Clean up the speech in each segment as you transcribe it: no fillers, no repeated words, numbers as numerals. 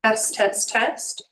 Test, test, test.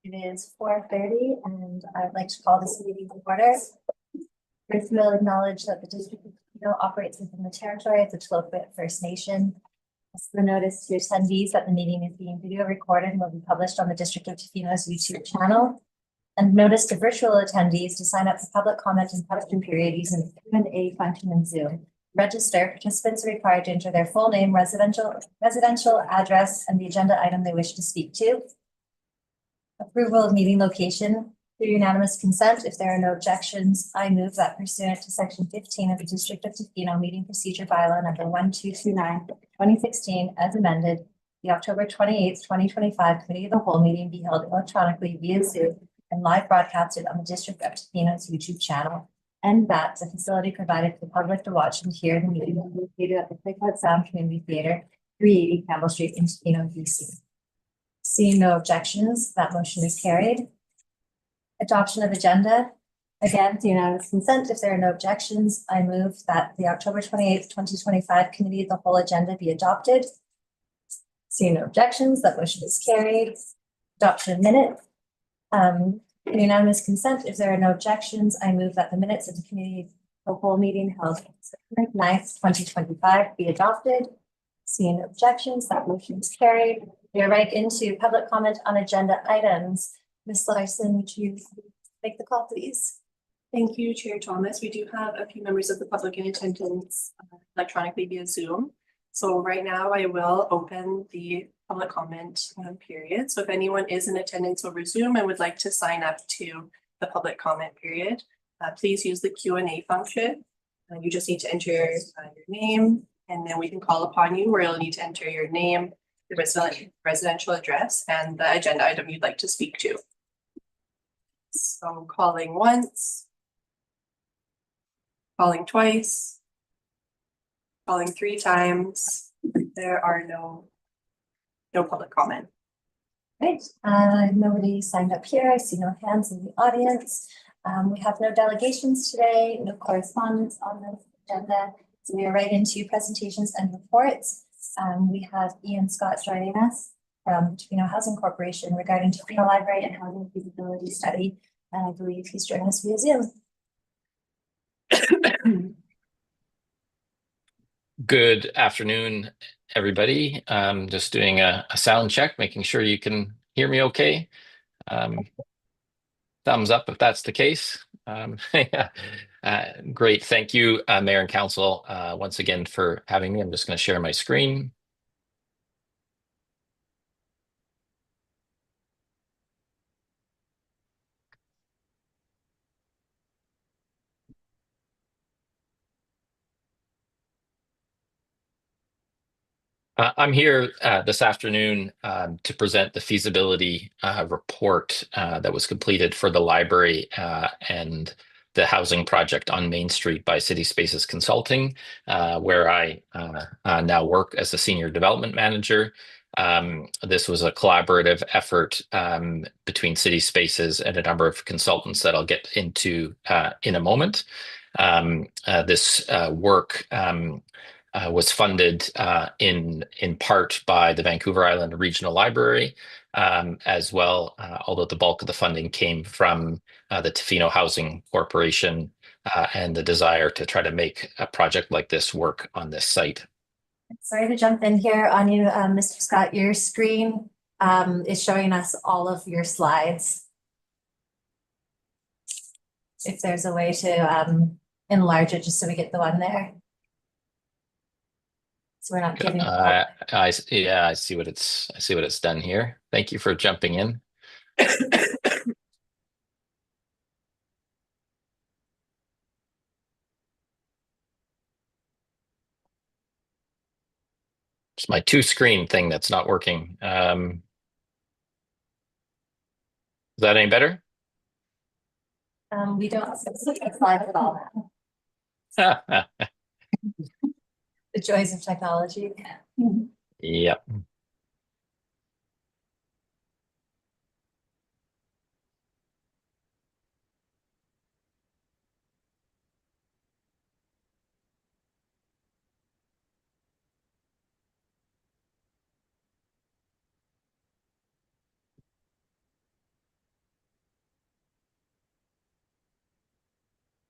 It is 4:30 and I would like to call this meeting to order. First, we'll acknowledge that the District of Tofino operates within the territory of the Tla-o-qui-aht First Nation. Also, the notice to attendees that the meeting is being video recorded and will be published on the District of Tofino's YouTube channel. And notice to virtual attendees to sign up for public comment and question period using the Q&A function in Zoom. Register. Participants are required to enter their full name, residential address, and the agenda item they wish to speak to. Approval of meeting location. Through unanimous consent, if there are no objections, I move that pursuant to section 15 of the District of Tofino Meeting Procedure Bylaw number 1229/2016 as amended, the October 28th, 2025 Committee of the Whole meeting be held electronically via Zoom and live broadcasted on the District of Tofino's YouTube channel, and that the facility provided for the public to watch and hear the meeting is located at the Q&amp Sound Community Theatre, 380 Campbell Street in Tofino, BC. Seeing no objections, that motion is carried. Adoption of agenda. Again, through unanimous consent, if there are no objections, I move that the October 28th, 2025 Committee of the Whole agenda be adopted. Seeing no objections, that motion is carried. Adoption of minutes. Through unanimous consent, if there are no objections, I move that the minutes of the Committee of the Whole meeting held September 9th, 2025 be adopted. Seeing no objections, that motion is carried. We are right into public comment on agenda items. Ms. Larson, would you make the call, please? Thank you, Chair Thomas. We do have a few members of the public in attendance electronically via Zoom. So right now I will open the public comment period. So if anyone is in attendance over Zoom and would like to sign up to the public comment period, please use the Q&A function. You just need to enter your name, and then we can call upon you, where you'll need to enter your name, the residential address, and the agenda item you'd like to speak to. So calling once, calling twice, calling 3 times. There are no public comment. Great. Nobody signed up here. I see no hands in the audience. We have no delegations today, no correspondence on the agenda. So we are right into presentations and reports. We have Ian Scott joining us from Tofino Housing Corporation regarding Tofino Library and Housing Feasibility Study. And I believe he's joining us via Zoom. Good afternoon, everybody. Just doing a sound check, making sure you can hear me okay. Thumbs up if that's the case. Great. Thank you, Mayor and Council, once again for having me. I'm just going to share my screen. I'm here this afternoon to present the feasibility report that was completed for the library and the housing project on Main Street by City Spaces Consulting, where I now work as a senior development manager. This was a collaborative effort between City Spaces and a number of consultants that I'll get into in a moment. This work was funded in part by the Vancouver Island Regional Library, as well, although the bulk of the funding came from the Tofino Housing Corporation and the desire to try to make a project like this work on this site. Sorry to jump in here on you, Mr. Scott. Your screen is showing us all of your slides. If there's a way to enlarge it just so we get the one there. So we're not giving. I see what it's done here. Thank you for jumping in. It's my 2-screen thing that's not working. Is that any better? We don't see a slide at all. The joys of technology. Yep.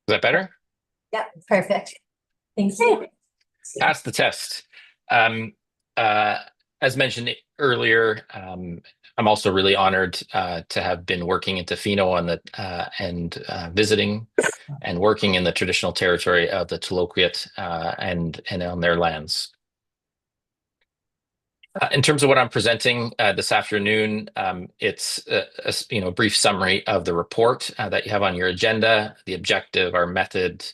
that better? Yeah, perfect. Thank you. Pass the test. Um, as mentioned earlier, I'm also really honored to have been working in Tofino on the and visiting and working in the traditional territory of the Tla-o-qui-aht and on their lands. In terms of what I'm presenting this afternoon, it's a brief summary of the report that you have on your agenda, the objective, our method,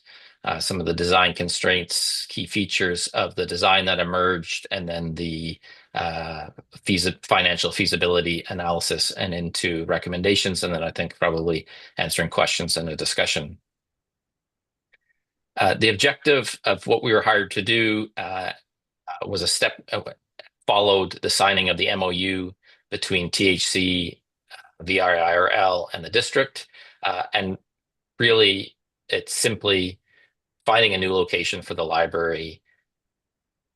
some of the design constraints, key features of the design that emerged, and then the financial feasibility analysis and into recommendations, and then I think probably answering questions in a discussion. The objective of what we were hired to do was a step followed the signing of the MOU between THC, VIRL, and the district. And really, it's simply finding a new location for the library.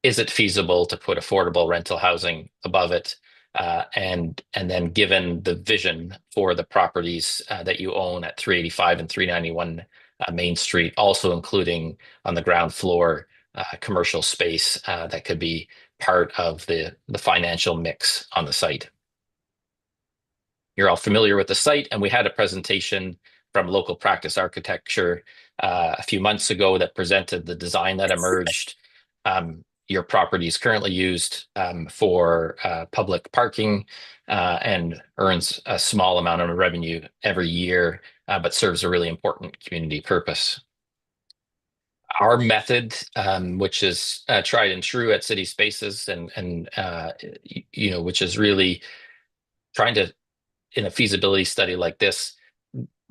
Is it feasible to put affordable rental housing above it? And then given the vision for the properties that you own at 385 and 391 Main Street, also including on the ground floor commercial space that could be part of the financial mix on the site. You're all familiar with the site, and we had a presentation from Local Practice Architecture a few months ago that presented the design that emerged. Your property is currently used for public parking and earns a small amount of revenue every year, but serves a really important community purpose. Our method, which is tried and true at City Spaces, and which is really trying to, in a feasibility study like this,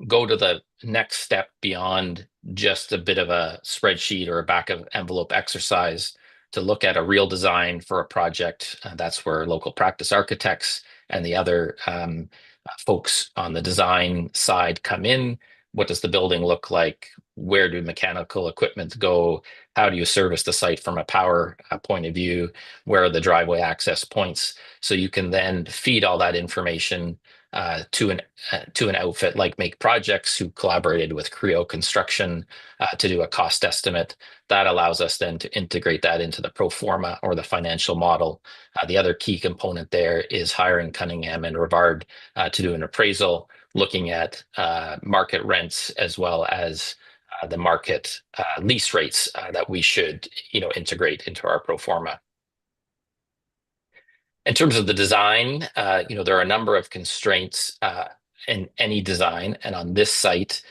go to the next step beyond just a bit of a spreadsheet or a back of envelope exercise to look at a real design for a project. That's where local practice architects and the other folks on the design side come in. What does the building look like? Where do mechanical equipment go? How do you service the site from a power point of view? Where are the driveway access points? So you can then feed all that information to an outfit like Make Projects, who collaborated with Creo Construction to do a cost estimate. That allows us then to integrate that into the pro forma or the financial model. The other key component there is hiring Cunningham and Rivard to do an appraisal, looking at market rents as well as the market lease rates that we should integrate into our pro forma. In terms of the design, there are a number of constraints in any design, and on this site,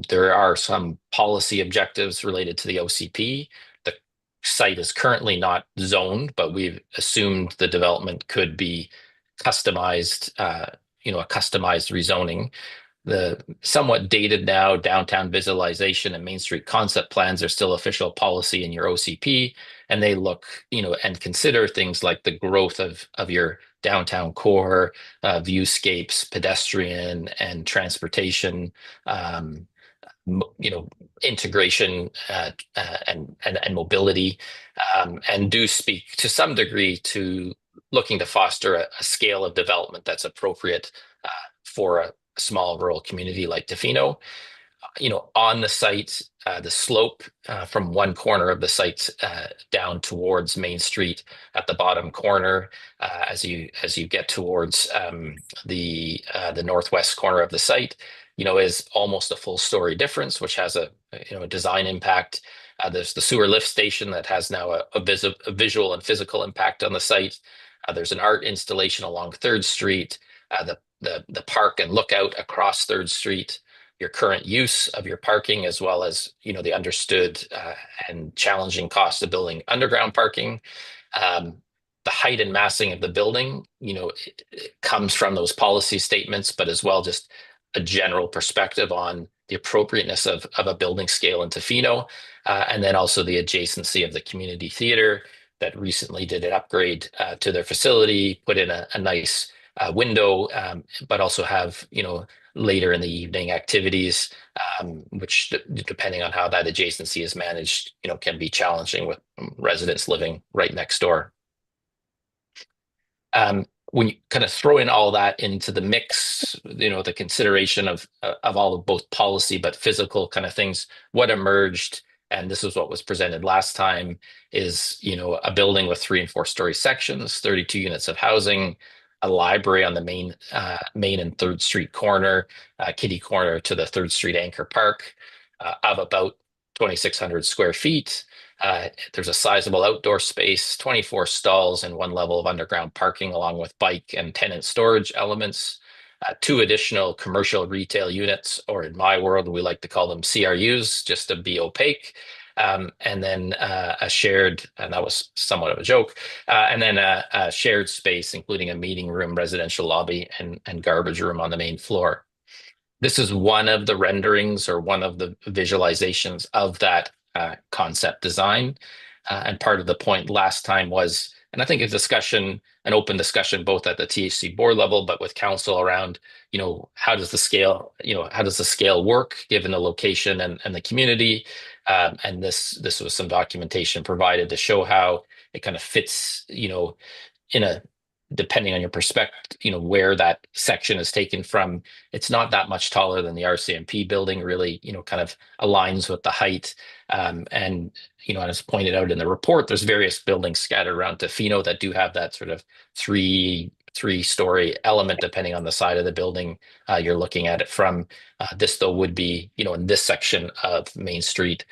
there are some policy objectives related to the OCP. The site is currently not zoned, but we've assumed the development could be customized, a customized rezoning. The somewhat dated now downtown visualization and Main Street concept plans are still official policy in your OCP, and they look, and consider things like the growth of your downtown core, viewscapes, pedestrian and transportation, integration and mobility, and do speak to some degree to looking to foster a scale of development that's appropriate for a small rural community like Tofino. On the site, the slope from one corner of the site down towards Main Street at the bottom corner, as you get towards the northwest corner of the site, is almost a full story difference, which has a design impact. There's the sewer lift station that has now a visual and physical impact on the site. There's an art installation along 3rd Street. The park and lookout across 3rd Street, your current use of your parking, as well as the understood and challenging cost of building underground parking. The height and massing of the building, it comes from those policy statements, but as well just a general perspective on the appropriateness of a building scale in Tofino, and then also the adjacency of the community theater that recently did an upgrade to their facility, put in a nice window, but also have later in the evening activities, which depending on how that adjacency is managed, can be challenging with residents living right next door. when you kind of throw in all that into the mix, the consideration of all of both policy but physical kind of things, what emerged, and this is what was presented last time, is a building with 3 and 4 story sections, 32 units of housing, a library on the main and 3rd Street corner, kitty corner to the 3rd Street Anchor Park, of about 2,600 square feet. There's a sizable outdoor space, 24 stalls, and 1 level of underground parking, along with bike and tenant storage elements. 2 additional commercial retail units, or in my world, we like to call them CRUs, just to be opaque. And then a shared, and that was somewhat of a joke, and then a shared space, including a meeting room, residential lobby, and garbage room on the main floor. This is one of the renderings or one of the visualizations of that concept design. And part of the point last time was, and I think an open discussion, both at the THC board level, but with council around, how does the scale work given the location and the community? And this was some documentation provided to show how it kind of fits, depending on your perspective, where that section is taken from. It's not that much taller than the RCMP building, really, kind of aligns with the height. And, as pointed out in the report, there's various buildings scattered around Tofino that do have that sort of three-story element, depending on the side of the building you're looking at it from. This, though, would be, in this section of Main Street,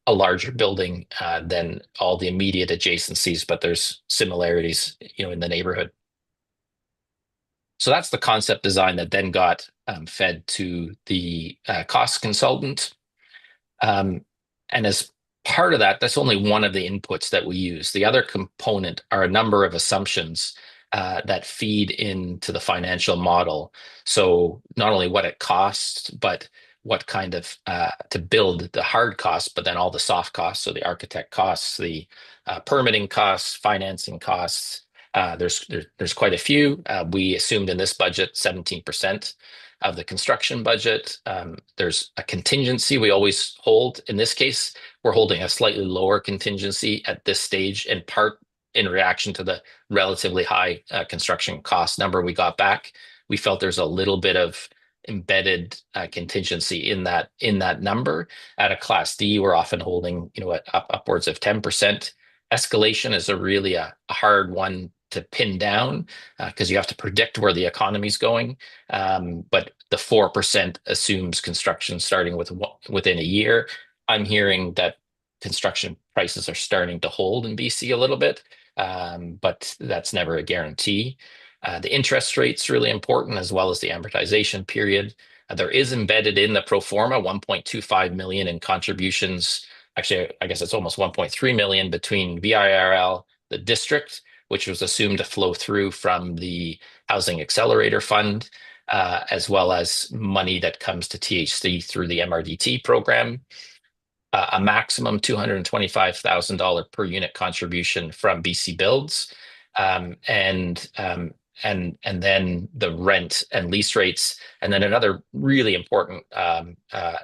a larger building than all the immediate adjacencies, but there's similarities, in the neighborhood. So that's the concept design that then got fed to the cost consultant. And as part of that, that's only one of the inputs that we use. The other component are a number of assumptions that feed into the financial model. So not only what it costs, but what kind of to build the hard costs, but then all the soft costs. So the architect costs, the permitting costs, financing costs. There's quite a few. We assumed in this budget 17% of the construction budget. There's a contingency we always hold. In this case, we're holding a slightly lower contingency at this stage, in part in reaction to the relatively high construction cost number we got back. We felt there's a little bit of embedded contingency in that number. At a Class D, we're often holding upwards of 10%. Escalation is really a hard one to pin down because you have to predict where the economy is going. But the 4% assumes construction starting within a year. I'm hearing that construction prices are starting to hold in BC a little bit, but that's never a guarantee. The interest rate's really important, as well as the amortization period. There is embedded in the pro forma 1.25 million in contributions. Actually, I guess it's almost 1.3 million between VIRL, the district, which was assumed to flow through from the Housing Accelerator Fund, as well as money that comes to THC through the MRDT program. A maximum $225,000 per unit contribution from BC Builds, and then the rent and lease rates. And then another really important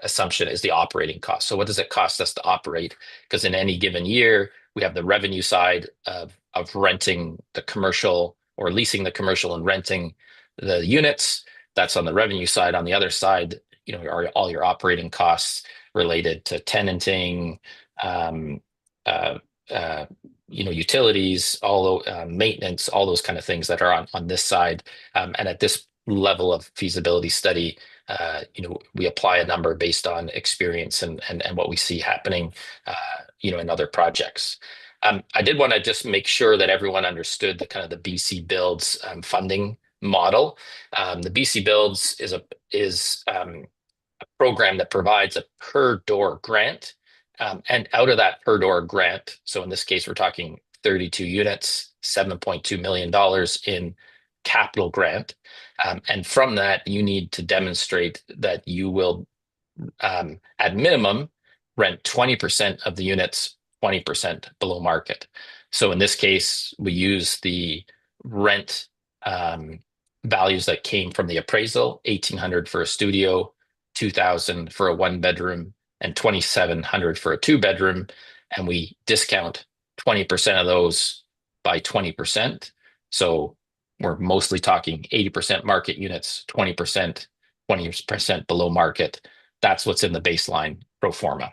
assumption is the operating cost. So what does it cost us to operate? Because in any given year, we have the revenue side of renting the commercial or leasing the commercial and renting the units. That's on the revenue side. On the other side, are all your operating costs related to tenanting, utilities, maintenance, all those kind of things that are on this side. And at this level of feasibility study, we apply a number based on experience and what we see happening, in other projects. I did want to just make sure that everyone understood the kind of the BC Builds funding model. The BC Builds is a program that provides a per door grant. And out of that per door grant, so in this case, we're talking 32 units, $7.2 million in capital grant. And from that, you need to demonstrate that you will, at minimum, rent 20% of the units, 20% below market. So in this case, we use the rent values that came from the appraisal, $1,800 for a studio, $2,000 for a 1-bedroom, and $2,700 for a 2-bedroom, and we discount 20% of those by 20%. So we're mostly talking 80% market units, 20% below market. That's what's in the baseline pro forma.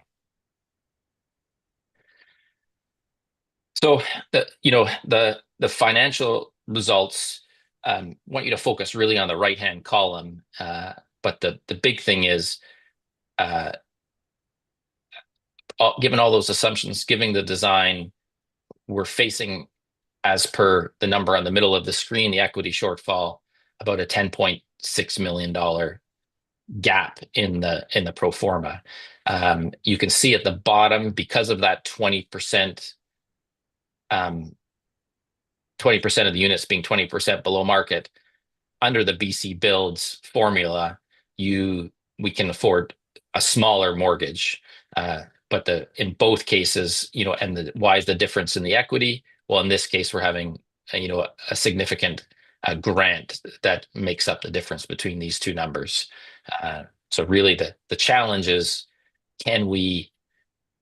So the financial results, want you to focus really on the right-hand column. But the big thing is, given all those assumptions, given the design, we're facing, as per the number on the middle of the screen, the equity shortfall, about a $10.6 million gap in the pro forma. You can see at the bottom, because of that 20%, 20% of the units being 20% below market, under the BC Builds formula, we can afford a smaller mortgage. But in both cases, and why is the difference in the equity? Well, in this case, we're having a significant grant that makes up the difference between these two numbers. So really, the challenge is, can we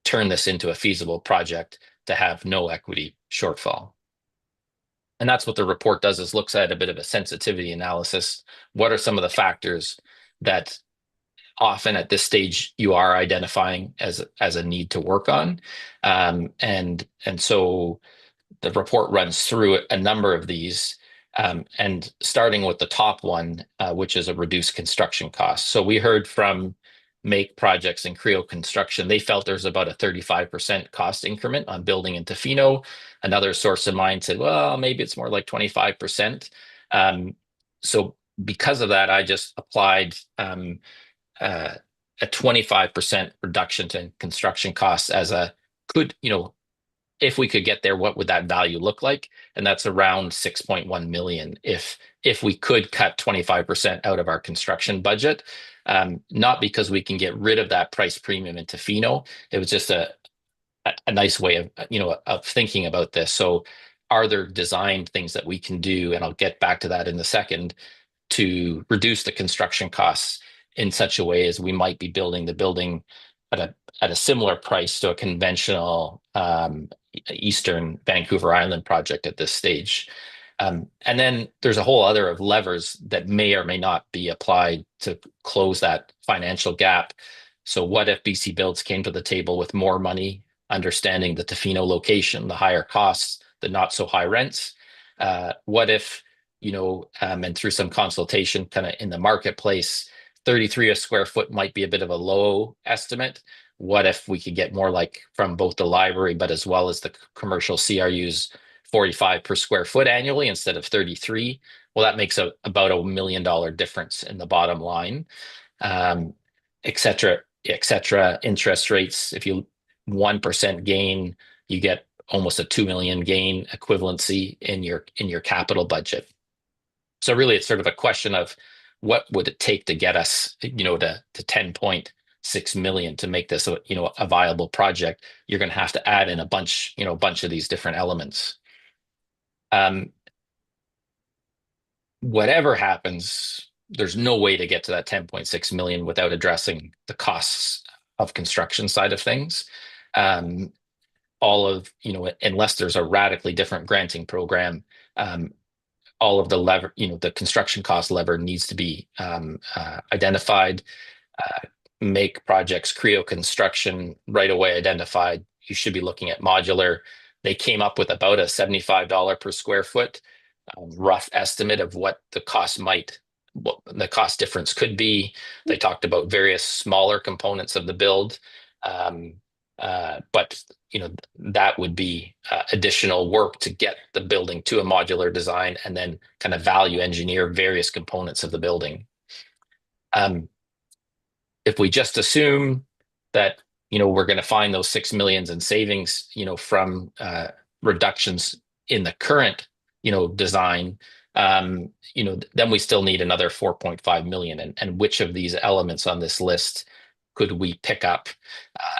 turn this into a feasible project to have no equity shortfall? And that's what the report does, is looks at a bit of a sensitivity analysis. What are some of the factors that often at this stage you are identifying as a need to work on? And so the report runs through a number of these, and starting with the top one, which is a reduced construction cost. So we heard from Make Projects and Creo Construction. They felt there's about a 35% cost increment on building in Tofino. Another source of mine said, well, maybe it's more like 25%. So because of that, I just applied a 25% reduction to construction costs as if we could get there, what would that value look like? And that's around 6.1 million if we could cut 25% out of our construction budget. Not because we can get rid of that price premium in Tofino. It was just a nice way of thinking about this. So are there design things that we can do, and I'll get back to that in a second, to reduce the construction costs in such a way as we might be building the building at a similar price to a conventional Eastern Vancouver Island project at this stage. And then there's a whole other of levers that may or may not be applied to close that financial gap. So what if BC Builds came to the table with more money, understanding the Tofino location, the higher costs, the not so high rents? What if, and through some consultation kind of in the marketplace, 33 a square foot might be a bit of a low estimate. What if we could get more like from both the library, but as well as the commercial CRUs, 45 per square foot annually instead of 33? Well, that makes about $1 million difference in the bottom line, et cetera, et cetera. Interest rates, if you 1% gain, you get almost a 2 million gain equivalency in your capital budget. So really, it's sort of a question of what would it take to get us, to 10.6 million to make this a viable project. You're going to have to add in a bunch of these different elements. Whatever happens, there's no way to get to that 10.6 million without addressing the costs of construction side of things. Unless there's a radically different granting program, all of the lever, the construction cost lever needs to be identified. Make Projects, Creo Construction right away identified. You should be looking at modular. They came up with about a $75 per square foot rough estimate of what the cost difference could be. They talked about various smaller components of the build, but that would be additional work to get the building to a modular design and then kind of value engineer various components of the building. If we just assume that we're going to find those 6 million in savings from reductions in the current design, then we still need another 4.5 million. And which of these elements on this list could we pick up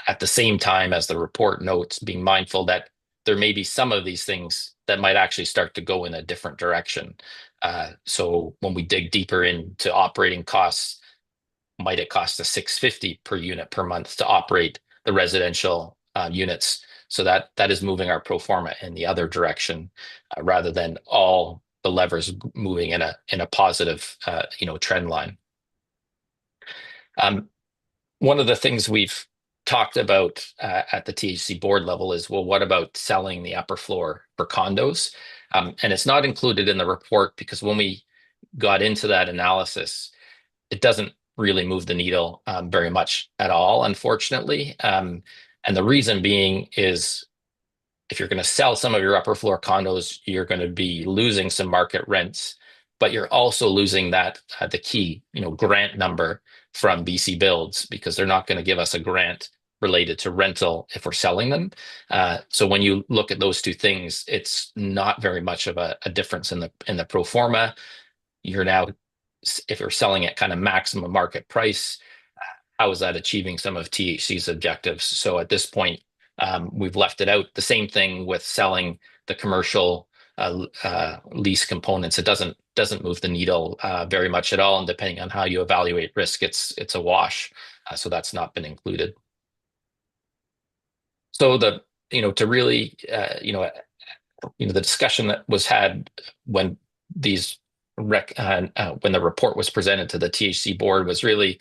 at the same time as the report notes, being mindful that there may be some of these things that might actually start to go in a different direction. So when we dig deeper into operating costs, might it cost us $650 per unit per month to operate the residential units? So that is moving our pro forma in the other direction, rather than all the levers moving in a positive trend line. One of the things we've talked about at the THC board level is, well, what about selling the upper floor for condos? And it's not included in the report because when we got into that analysis, it doesn't really move the needle very much at all, unfortunately. And the reason being is if you're going to sell some of your upper floor condos, you're going to be losing some market rents, but you're also losing that the key, grant number from BC Builds, because they're not going to give us a grant related to rental if we're selling them. So when you look at those two things, it's not very much of a difference in the pro forma. You're now, if you're selling at kind of maximum market price, how is that achieving some of THC's objectives? So at this point, we've left it out. The same thing with selling the commercial lease components. It doesn't move the needle very much at all, and depending on how you evaluate risk, it's a wash. So that's not been included. So to really the discussion that was had when these when the report was presented to the THC board was really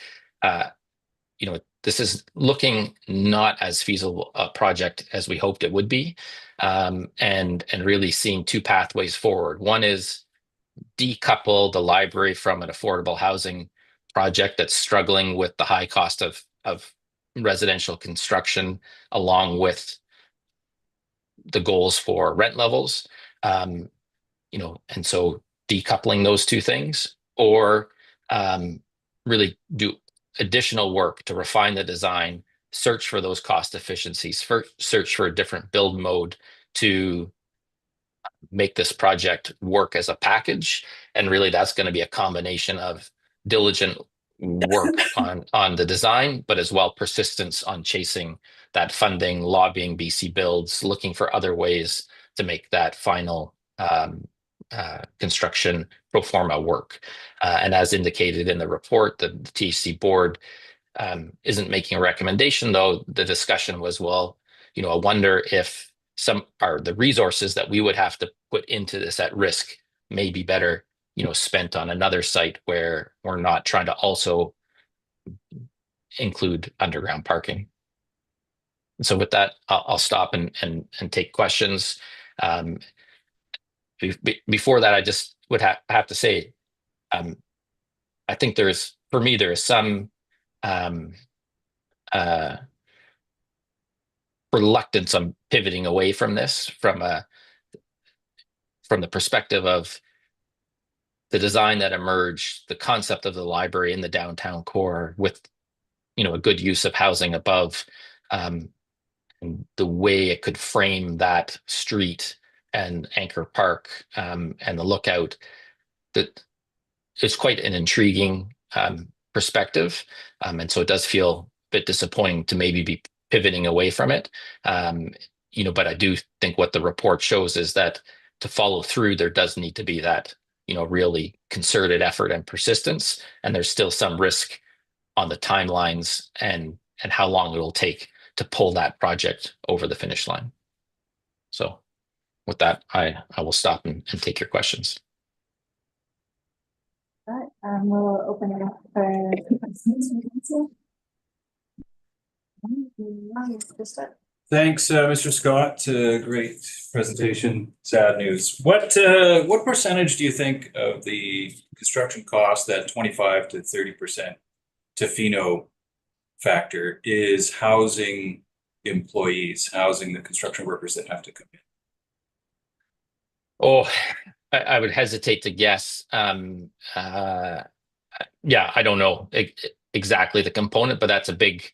this is looking not as feasible a project as we hoped it would be, and really seeing two pathways forward. One is decouple the library from an affordable housing project that's struggling with the high cost of residential construction, along with the goals for rent levels, and so decoupling those two things, or really do additional work to refine the design, search for those cost efficiencies, search for a different build mode to make this project work as a package. And really that's going to be a combination of diligent work on the design, but as well persistence on chasing that funding, lobbying BC Builds, looking for other ways to make that final construction pro forma work. And as indicated in the report, the THC board isn't making a recommendation, though the discussion was, well, I wonder if the resources that we would have to put into this at risk may be better, spent on another site where we're not trying to also include underground parking. And so with that, I'll stop and take questions. Before that, I just would have to say, I think there is some reluctance on pivoting away from this from the perspective of the design that emerged, the concept of the library in the downtown core with a good use of housing above, and the way it could frame that street and Anchor Park and the lookout. That it's quite an intriguing perspective, and so it does feel a bit disappointing to maybe be pivoting away from it. But I do think what the report shows is that to follow through, there does need to be that really concerted effort and persistence, and there's still some risk on the timelines and how long it will take to pull that project over the finish line. So with that, I will stop and take your questions. All right, we'll open it up for questions. Thanks, Mr. Scott. Great presentation. Sad news. What percentage do you think of the construction cost, that 25 to 30% Tofino factor, is housing employees, housing the construction workers that have to come in? Oh, I would hesitate to guess. Yeah, I don't know exactly the component, but that's a big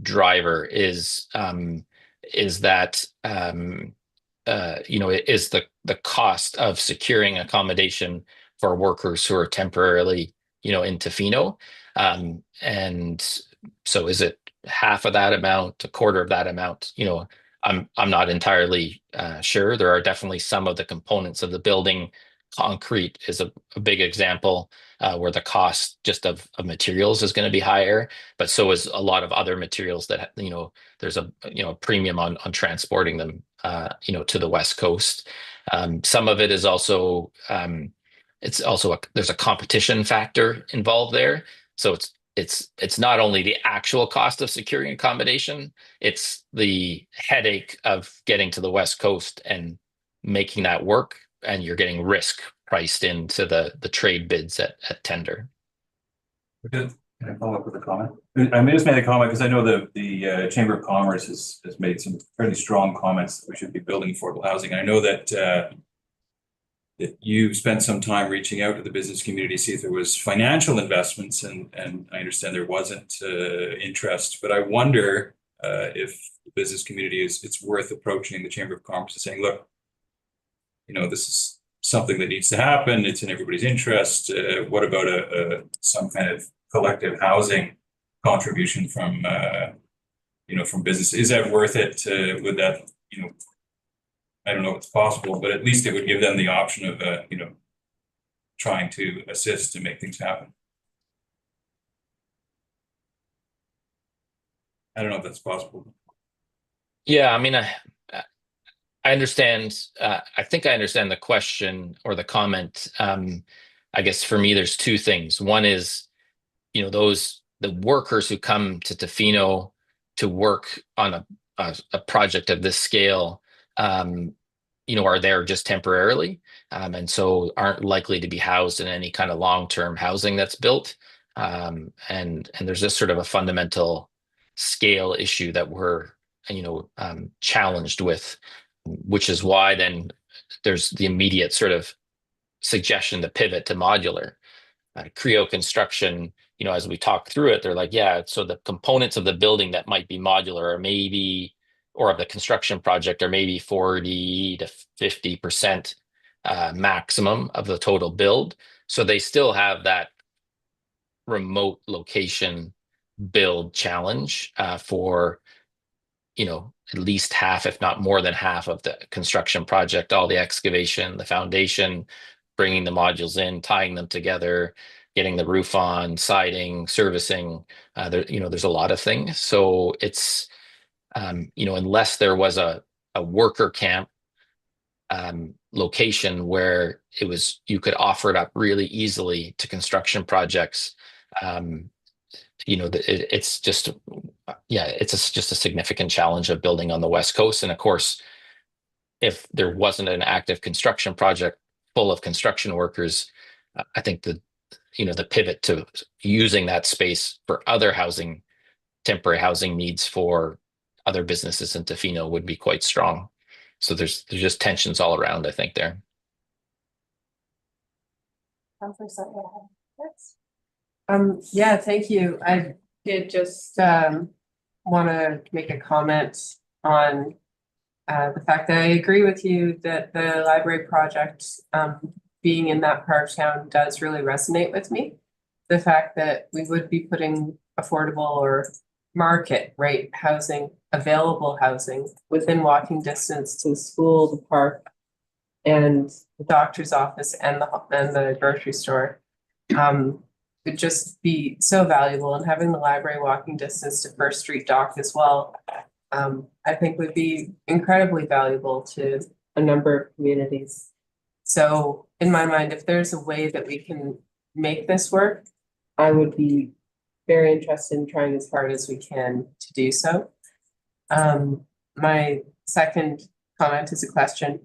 driver is that is the cost of securing accommodation for workers who are temporarily in Tofino, and so is it half of that amount, a quarter of that amount? I'm not entirely sure. There are definitely some of the components of the building. Concrete is a big example where the cost just of materials is going to be higher, but so is a lot of other materials that there's a premium on transporting them to the West Coast. Some of it is also there's a competition factor involved there. So it's not only the actual cost of securing accommodation, it's the headache of getting to the West Coast and making that work, and you're getting risk priced into the trade bids at tender. Can I follow up with a comment? I may just made a comment because I know the Chamber of Commerce has made some fairly strong comments that we should be building affordable housing. And I know that you've spent some time reaching out to the business community to see if there was financial investments, and I understand there wasn't interest. But I wonder if the business community it's worth approaching the Chamber of Commerce and saying, look, this is something that needs to happen. It's in everybody's interest. What about some kind of collective housing contribution from from business? Is that worth it? Would that I don't know if it's possible, but at least it would give them the option of trying to assist to make things happen. I don't know if that's possible. Yeah, I mean, I understand. I think I understand the question or the comment. I guess for me, there's two things. One is, the workers who come to Tofino to work on a project of this scale, are there just temporarily, and so aren't likely to be housed in any kind of long-term housing that's built. And there's this sort of a fundamental scale issue that we're, challenged with, which is why then there's the immediate sort of suggestion to pivot to modular. CREO construction, as we talk through it, they're like, yeah, so the components of the building that might be modular or of the construction project are maybe 40 to 50% maximum of the total build. So they still have that remote location build challenge for at least half, if not more than half of the construction project, all the excavation, the foundation, bringing the modules in, tying them together, getting the roof on, siding, servicing. There's a lot of things. So it's, unless there was a worker camp location where you could offer it up really easily to construction projects, it's just a significant challenge of building on the West Coast. And of course, if there wasn't an active construction project full of construction workers, I think the pivot to using that space for other temporary housing needs for other businesses in Tofino would be quite strong. So there's just tensions all around, I think, there. Yeah, thank you. I did just want to make a comment on the fact that I agree with you that the library project being in that part of town does really resonate with me. The fact that we would be putting affordable or market rate housing, available housing within walking distance to the school, the park, and the doctor's office and the grocery store would just be so valuable. And having the library walking distance to First Street Dock as well, I think would be incredibly valuable to a number of communities. So in my mind, if there's a way that we can make this work, I would be very interested in trying as hard as we can to do so. My second comment is a question.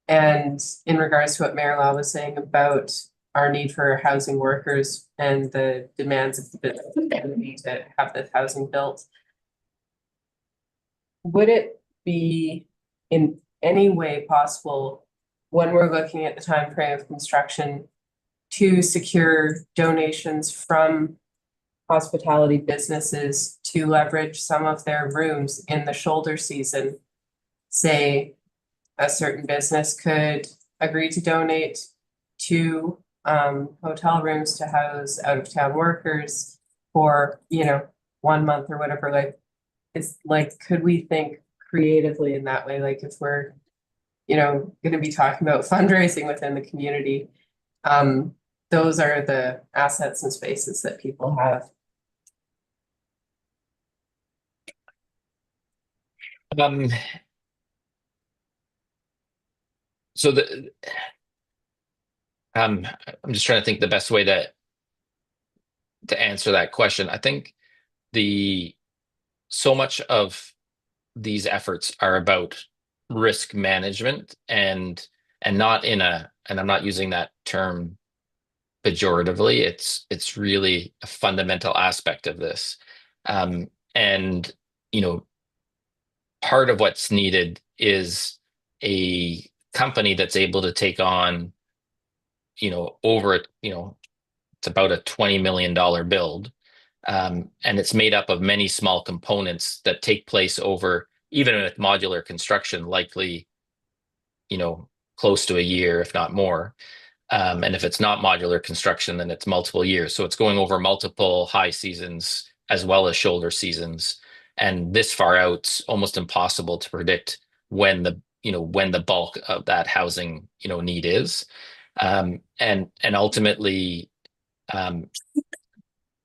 And in regards to what Mayor Law was saying about our need for housing workers and the demands of the business community to have this housing built, would it be in any way possible when we're looking at the time frame of construction to secure donations from hospitality businesses to leverage some of their rooms in the shoulder season? Say a certain business could agree to donate 2 hotel rooms to house out of town workers for 1 month or whatever. Could we think creatively in that way? Like if we're going to be talking about fundraising within the community, those are the assets and spaces that people have. So I'm just trying to think the best way to answer that question. I think so much of these efforts are about risk management and not and I'm not using that term pejoratively. It's really a fundamental aspect of this. And part of what's needed is a company that's able to take on, over, it's about a $20 million build. And it's made up of many small components that take place over, even with modular construction, likely, close to a year, if not more. And if it's not modular construction, then it's multiple years. So it's going over multiple high seasons as well as shoulder seasons. And this far out, it's almost impossible to predict when the bulk of that housing, need is. And ultimately,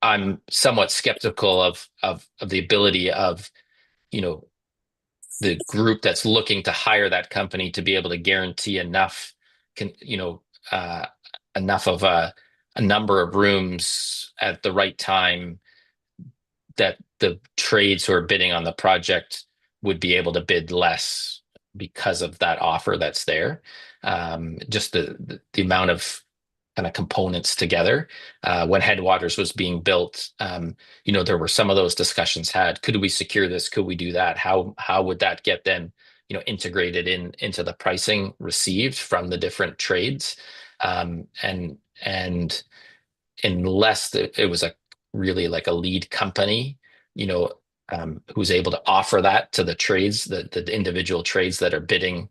I'm somewhat skeptical of the ability of, the group that's looking to hire that company to be able to guarantee enough, uh, enough of a number of rooms at the right time that the trades who are bidding on the project would be able to bid less because of that offer that's there. Just the amount of kind of components together. When Headwaters was being built, there were some of those discussions had. Could we secure this? Could we do that? How would that get then, integrated into the pricing received from the different trades? And unless it was really like a lead company, who's able to offer that to the trades, the individual trades that are bidding.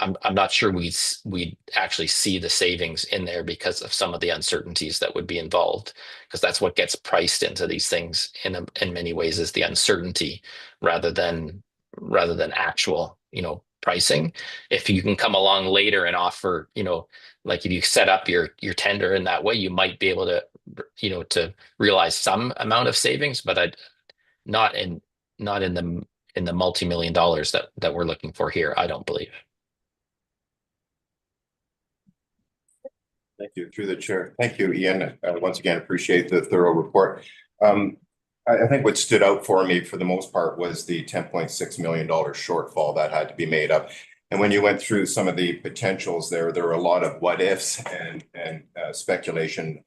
I'm not sure we'd actually see the savings in there because of some of the uncertainties that would be involved, because that's what gets priced into these things in many ways, is the uncertainty rather than actual, pricing. If you can come along later and offer, like if you set up your tender in that way, you might be able to, to realize some amount of savings, but not in the multi-million dollars that we're looking for here, I don't believe. Thank you. Through the chair. Thank you, Ian. Once again, appreciate the thorough report. I think what stood out for me for the most part was the $10.6 million shortfall that had to be made up. And when you went through some of the potentials there were a lot of what ifs and speculation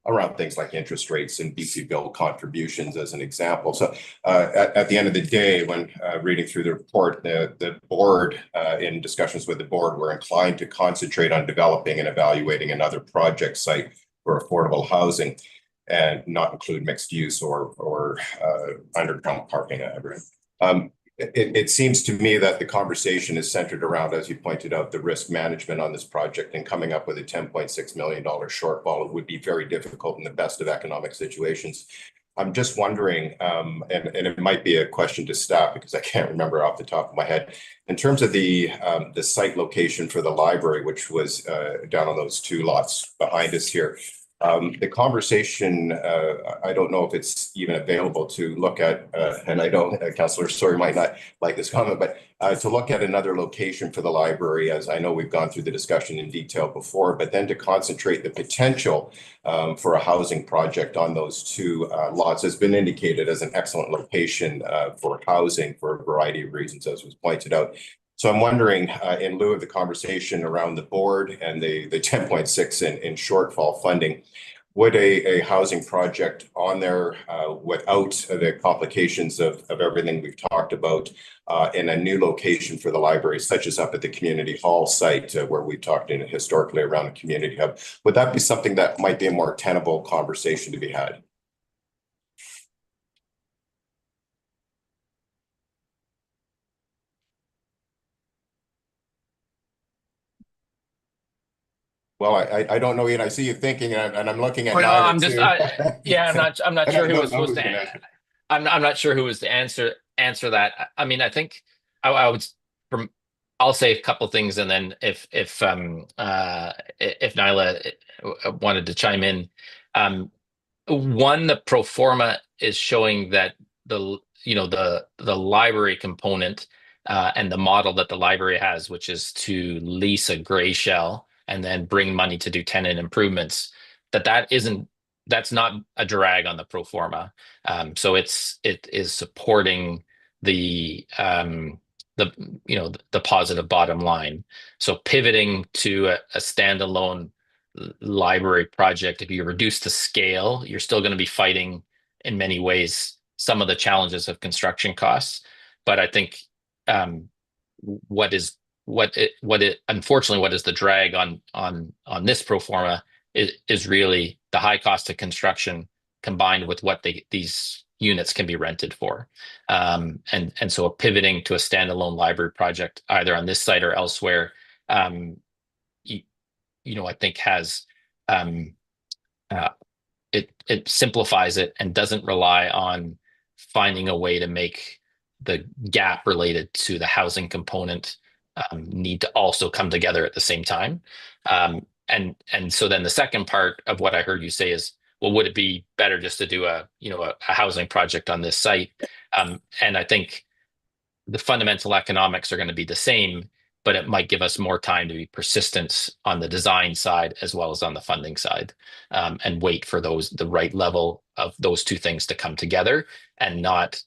around things like interest rates and BC bill contributions as an example. So at the end of the day, when reading through the report, the board, in discussions with the board, were inclined to concentrate on developing and evaluating another project site for affordable housing and not include mixed use or underground parking. It seems to me that the conversation is centered around, as you pointed out, the risk management on this project, and coming up with a $10.6 million shortfall would be very difficult in the best of economic situations. I'm just wondering, and it might be a question to staff because I can't remember off the top of my head, in terms of the site location for the library, which was down on those two lots behind us here. The conversation, I don't know if it's even available to look at, and I don't, Councillor Story might not like this comment, but to look at another location for the library, as I know we've gone through the discussion in detail before, but then to concentrate the potential for a housing project on those two lots has been indicated as an excellent location for housing for a variety of reasons, as was pointed out. So I'm wondering, in lieu of the conversation around the board and the 10.6 in shortfall funding, would a housing project on there without the complications of everything we've talked about in a new location for the library, such as up at the community hall site where we've talked historically around the community hub, would that be something that might be a more tenable conversation to be had? Well, I don't know, Ian. I see you thinking, and I'm looking at. Well, I'm not sure who was supposed to. I'm not sure who was to answer that. I mean, I think I would. I'll say a couple things, and then if Nyla wanted to chime in, one, the pro forma is showing that the library component and the model that the library has, which is to lease a gray shell and then bring money to do tenant improvements, that's not a drag on the pro forma. So it is supporting the the positive bottom line. So pivoting to a standalone library project, if you reduce the scale, you're still going to be fighting in many ways some of the challenges of construction costs. But I think unfortunately what is the drag on this pro forma is really the high cost of construction combined with what these units can be rented for. And so pivoting to a standalone library project either on this site or elsewhere, I think has it simplifies it and doesn't rely on finding a way to make the gap related to the housing component need to also come together at the same time. And so then the second part of what I heard you say is, well, would it be better just to do a housing project on this site? And I think the fundamental economics are going to be the same, but it might give us more time to be persistent on the design side as well as on the funding side, and wait for the right level of those two things to come together and not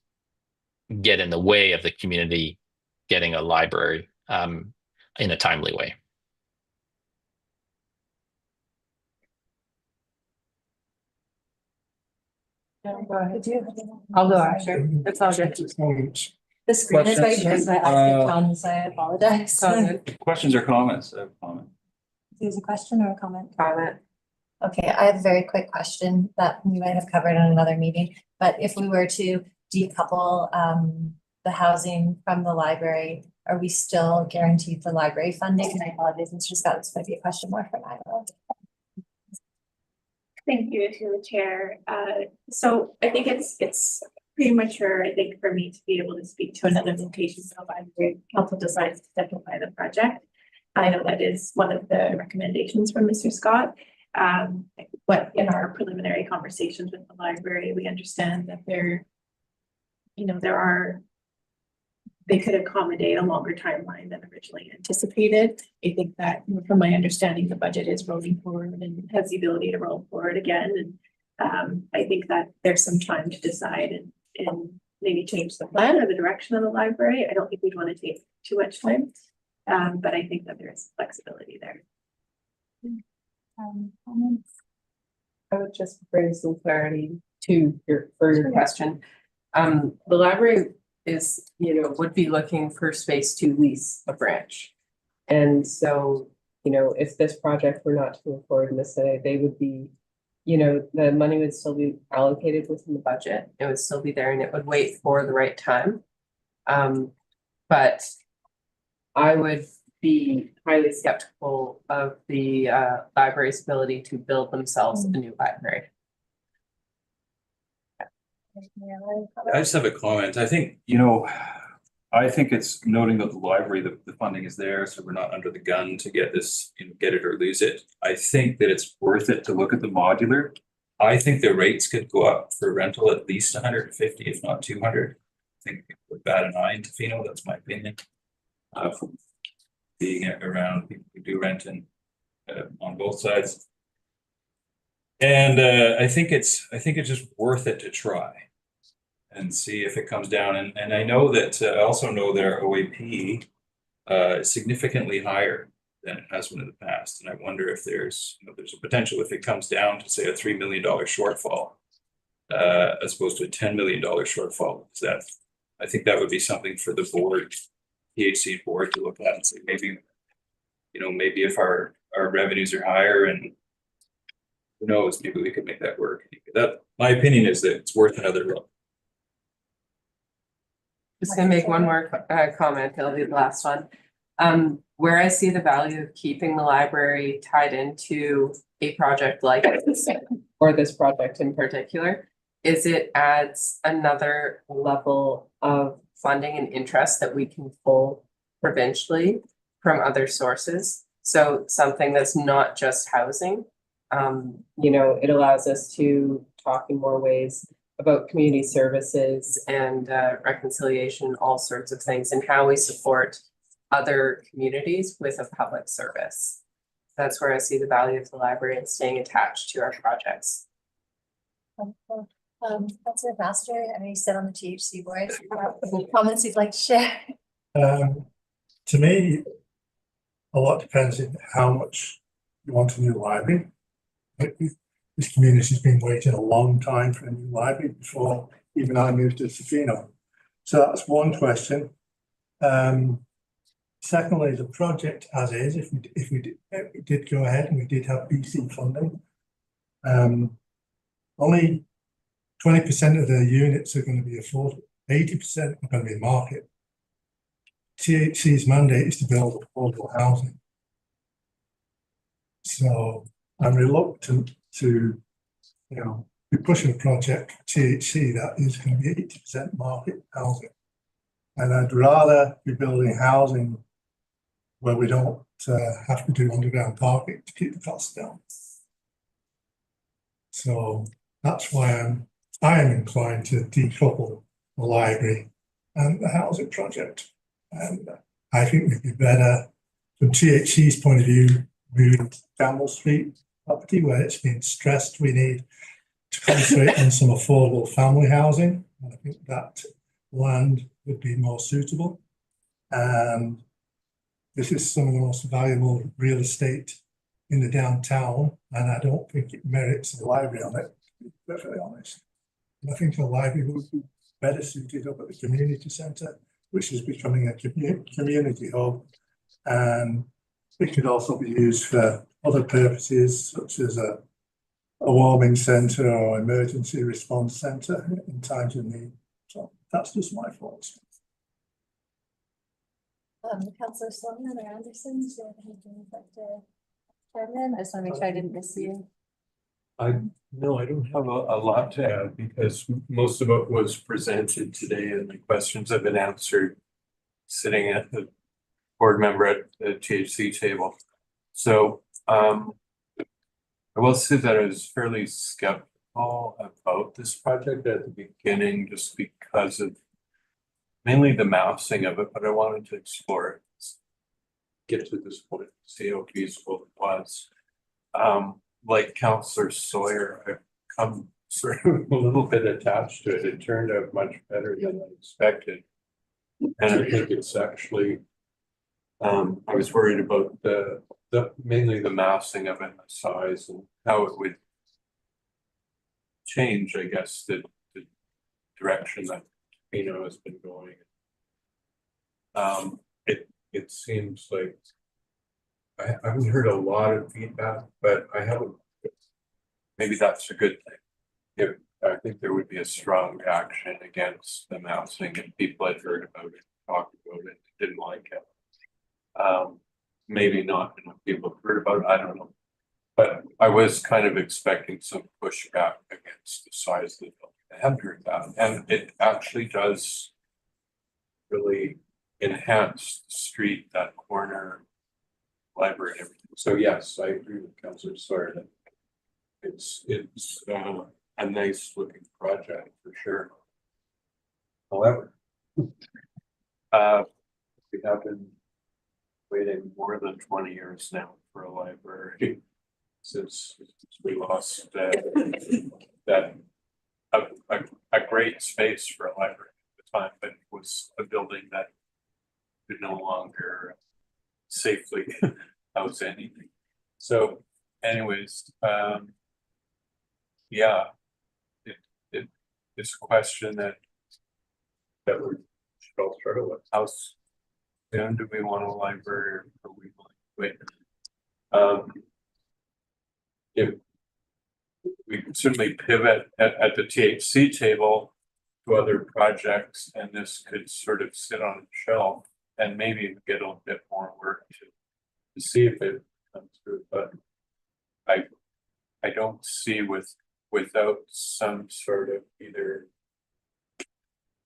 get in the way of the community getting a library in a timely way. Go ahead. I'll go after. It's all good. The screen is right Questions? here, so I asked it, John, so I apologize. It's all good. Questions or comments? I have a comment. There's a question or a comment? Comment. Okay, I have a very quick question that we might have covered in another meeting, but if we were to decouple the housing from the library, are we still guaranteed the library funding? And I apologize, Mr. Scott, this might be a question more for Iowa. Thank you to the chair. So I think it's premature, I think, for me to be able to speak to another location. So if council decides to simplify the project, I know that is one of the recommendations from Mr. Scott. But in our preliminary conversations with the library, we understand that they could accommodate a longer timeline than originally anticipated. I think that from my understanding, the budget is rolling forward and has the ability to roll forward again. And I think that there's some time to decide and maybe change the plan or the direction of the library. I don't think we'd want to take too much time, but I think that there's flexibility there. Comments? I would just bring some clarity to your question. The library is, would be looking for space to lease a branch. And so, if this project were not to move forward in this way, they would be, the money would still be allocated within the budget. It would still be there and it would wait for the right time. But I would be highly skeptical of the library's ability to build themselves a new library. I just have a comment. I think, I think it's noting that the library, the funding is there, so we're not under the gun to get this, get it or lose it. I think that it's worth it to look at the modular. I think the rates could go up for rental at least 150, if not 200. I think we're bad an eye in Tofino, that's my opinion. From being around people who do rent and on both sides. And I think it's just worth it to try and see if it comes down. And I know that I also know that our OAP is significantly higher than it has been in the past. And I wonder if there's a potential if it comes down to say a $3 million shortfall as opposed to a $10 million shortfall. I think that would be something for the board, PHC board, to look at and say maybe if our revenues are higher and who knows, maybe we could make that work. That my opinion is that it's worth another look. Just gonna make one more comment, it'll be the last one. Where I see the value of keeping the library tied into a project like this, or this project in particular, is it adds another level of funding and interest that we can pull provincially from other sources. So something that's not just housing. It allows us to talk in more ways about community services and reconciliation, all sorts of things, and how we support other communities with a public service. That's where I see the value of the library and staying attached to our projects. Councillor Master, I know you sit on the THC board. Any comments you'd like to share? To me, a lot depends on how much you want a new library. This community's been waiting a long time for a new library before even I moved to Tofino. So that's one question. Secondly, the project as is, if we did go ahead and we did have BC funding, only 20% of the units are going to be affordable. 80% are going to be market. THC's mandate is to build affordable housing. So I'm reluctant to, be pushing a project for THC that is going to be 80% market housing. And I'd rather be building housing where we don't have to do underground parking to keep the costs down. So that's why I am inclined to decouple the library and the housing project. And I think we'd be better, from THC's point of view, moving to Campbell Street property where it's been stressed. We need to concentrate on some affordable family housing. And I think that land would be more suitable. And this is some of the most valuable real estate in the downtown, and I don't think it merits a library on it, to be perfectly honest. And I think a library would be better suited up at the community centre, which is becoming a community hub, and it could also be used for other purposes, such as a warming centre or emergency response centre in times of need. So that's just my thoughts. Councillor Sloman or Anderson, do you have anything you'd like to chime in? I just want to make sure I didn't miss you. No, I don't have a lot to add because most of it was presented today and the questions have been answered sitting at the board member at the THC table. So I will say that I was fairly skeptical about this project at the beginning just because of mainly the mousing of it, but I wanted to explore it, get to this point, see how feasible it was. Like Councillor Sawyer, I've come sort of a little bit attached to it. It turned out much better than I expected. And I think it's actually, I was worried about the mainly the massing of it, and the size and how it would change, I guess, the direction that Tofino has been going. It seems like I haven't heard a lot of feedback, but I haven't. Maybe that's a good thing. I think there would be a strong reaction against the mousing if people had heard about it, talked about it, didn't like it. Maybe not enough people have heard about it, I don't know. But I was kind of expecting some pushback against the size of the building. I haven't heard that. And it actually does really enhance the street, that corner library and everything. So yes, I agree with Councillor Sawyer that it's a nice looking project for sure. However, we have been waiting more than 20 years now for a library since we lost that a great space for a library at the time, but it was a building that could no longer safely house anything. So anyways, yeah, it's a question that we should all struggle with. How soon do we want a library, or we wait? If we can certainly pivot at the THC table to other projects, and this could sort of sit on a shelf and maybe get a bit more work to see if it comes through. But I don't see without some sort of either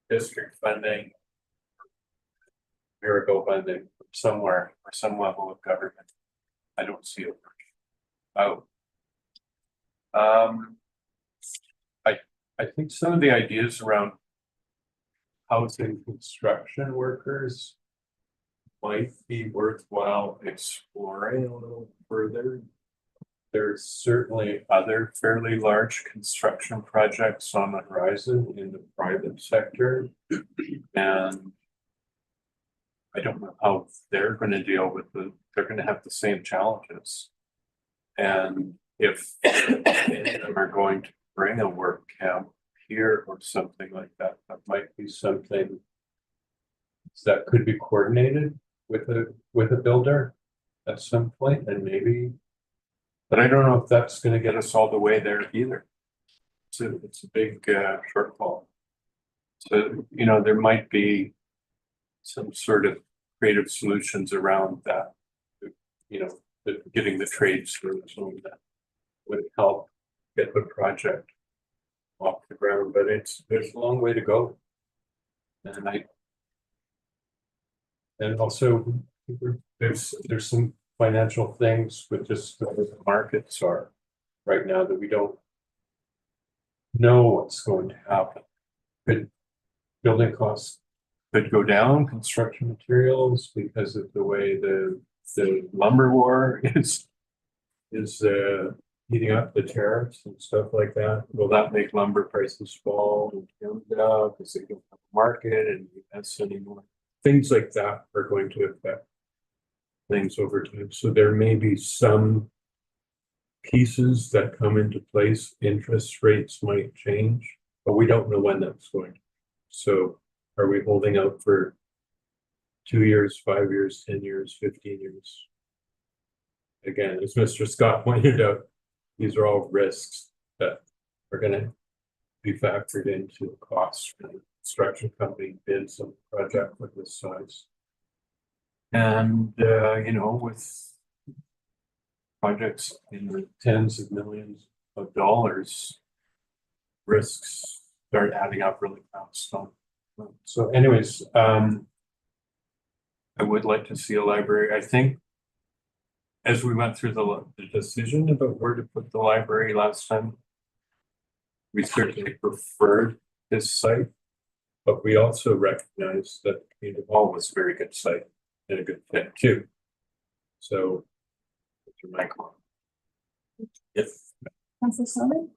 district funding, miracle funding from somewhere or some level of government, I don't see it working out. I think some of the ideas around housing construction workers might be worthwhile exploring a little further. There's certainly other fairly large construction projects on the horizon in the private sector. And I don't know how they're going to deal with they're going to have the same challenges. And if any of them are going to bring a work camp here or something like that, that might be something that could be coordinated with a builder at some point, and maybe, but I don't know if that's going to get us all the way there either. It's a big shortfall. So, you know, there might be some sort of creative solutions around that, you know, getting the trades through some of that would help get the project off the ground, but there's a long way to go. And also there's some financial things with just the way the markets are right now that we don't know what's going to happen. Building costs could go down, construction materials, because of the way the lumber war is heating up, the tariffs and stuff like that. Will that make lumber prices fall and Canada because they don't have a market and US anymore? Things like that are going to affect things over time. So there may be some pieces that come into place. Interest rates might change, but we don't know when that's going to. So are we holding out for 2 years, 5 years, 10 years, 15 years? Again, as Mr. Scott pointed out, these are all risks that are going to be factored into the cost for the construction company bids on a project with this size. And, you know, with projects in the tens of millions of dollars, risks start adding up really fast. So anyways, I would like to see a library. I think as we went through the decision about where to put the library last time, we certainly preferred this site, but we also recognized that the community hall was a very good site and a good fit too. So, through my call. If Councilor Sullivan?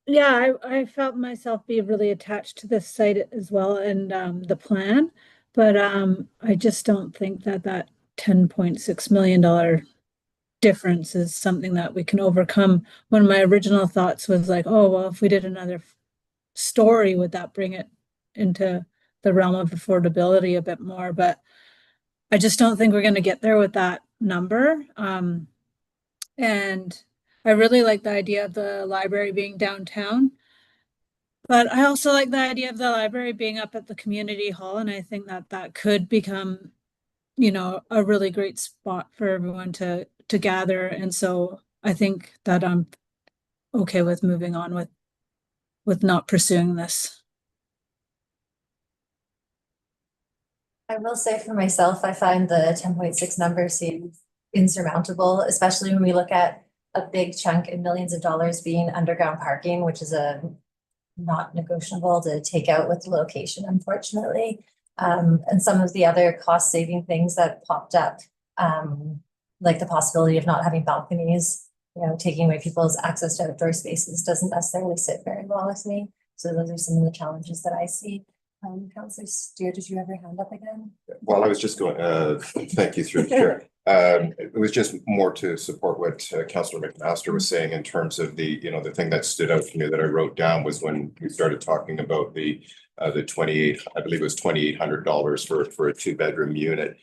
Yeah, I felt myself be really attached to this site as well and the plan, but I just don't think that $10.6 million difference is something that we can overcome. One of my original thoughts was like, oh, well, if we did another story, would that bring it into the realm of affordability a bit more? But I just don't think we're going to get there with that number. And I really like the idea of the library being downtown. But I also like the idea of the library being up at the community hall. And I think that could become, you know, a really great spot for everyone to gather. And so I think that I'm okay with moving on with not pursuing this. I will say for myself, I find the 10.6 number seems insurmountable, especially when we look at a big chunk in millions of dollars being underground parking, which is a not negotiable to take out with the location, unfortunately. And some of the other cost saving things that popped up, like the possibility of not having balconies, you know, taking away people's access to outdoor spaces doesn't necessarily sit very well with me. So those are some of the challenges that I see. Councillor Steer, did you have your hand up again? Well, I was just going, thank you through the chair. It was just more to support what Councillor McMaster was saying in terms of the, you know, the thing that stood out to me that I wrote down was when we started talking about the 28, I believe it was $2,800 for a 2-bedroom unit.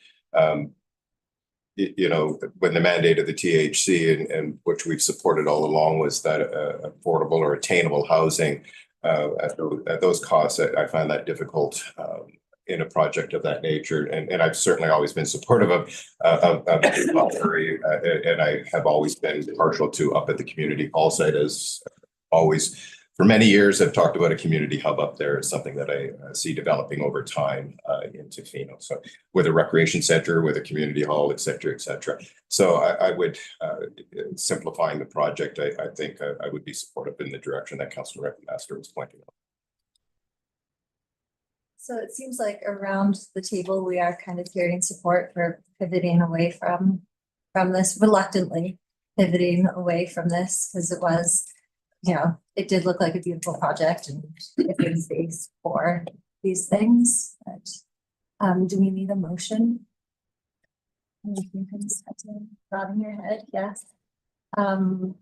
You know, when the mandate of the THC and which we've supported all along was that affordable or attainable housing at those costs, I find that difficult in a project of that nature. And I've certainly always been supportive of the library, and I have always been partial to up at the community hall site as always for many years, I've talked about a community hub up there. It's something that I see developing over time in Tofino. So with a recreation center, with a community hall, et cetera, et cetera. So I would, simplifying the project, I think I would be supportive in the direction that Councillor McMaster was pointing out. So it seems like around the table, we are kind of hearing support for pivoting away from this, reluctantly pivoting away from this, because it was, you know, it did look like a beautiful project and it was space for these things. But do we need a motion? You can start to nod in your head, yes. I'm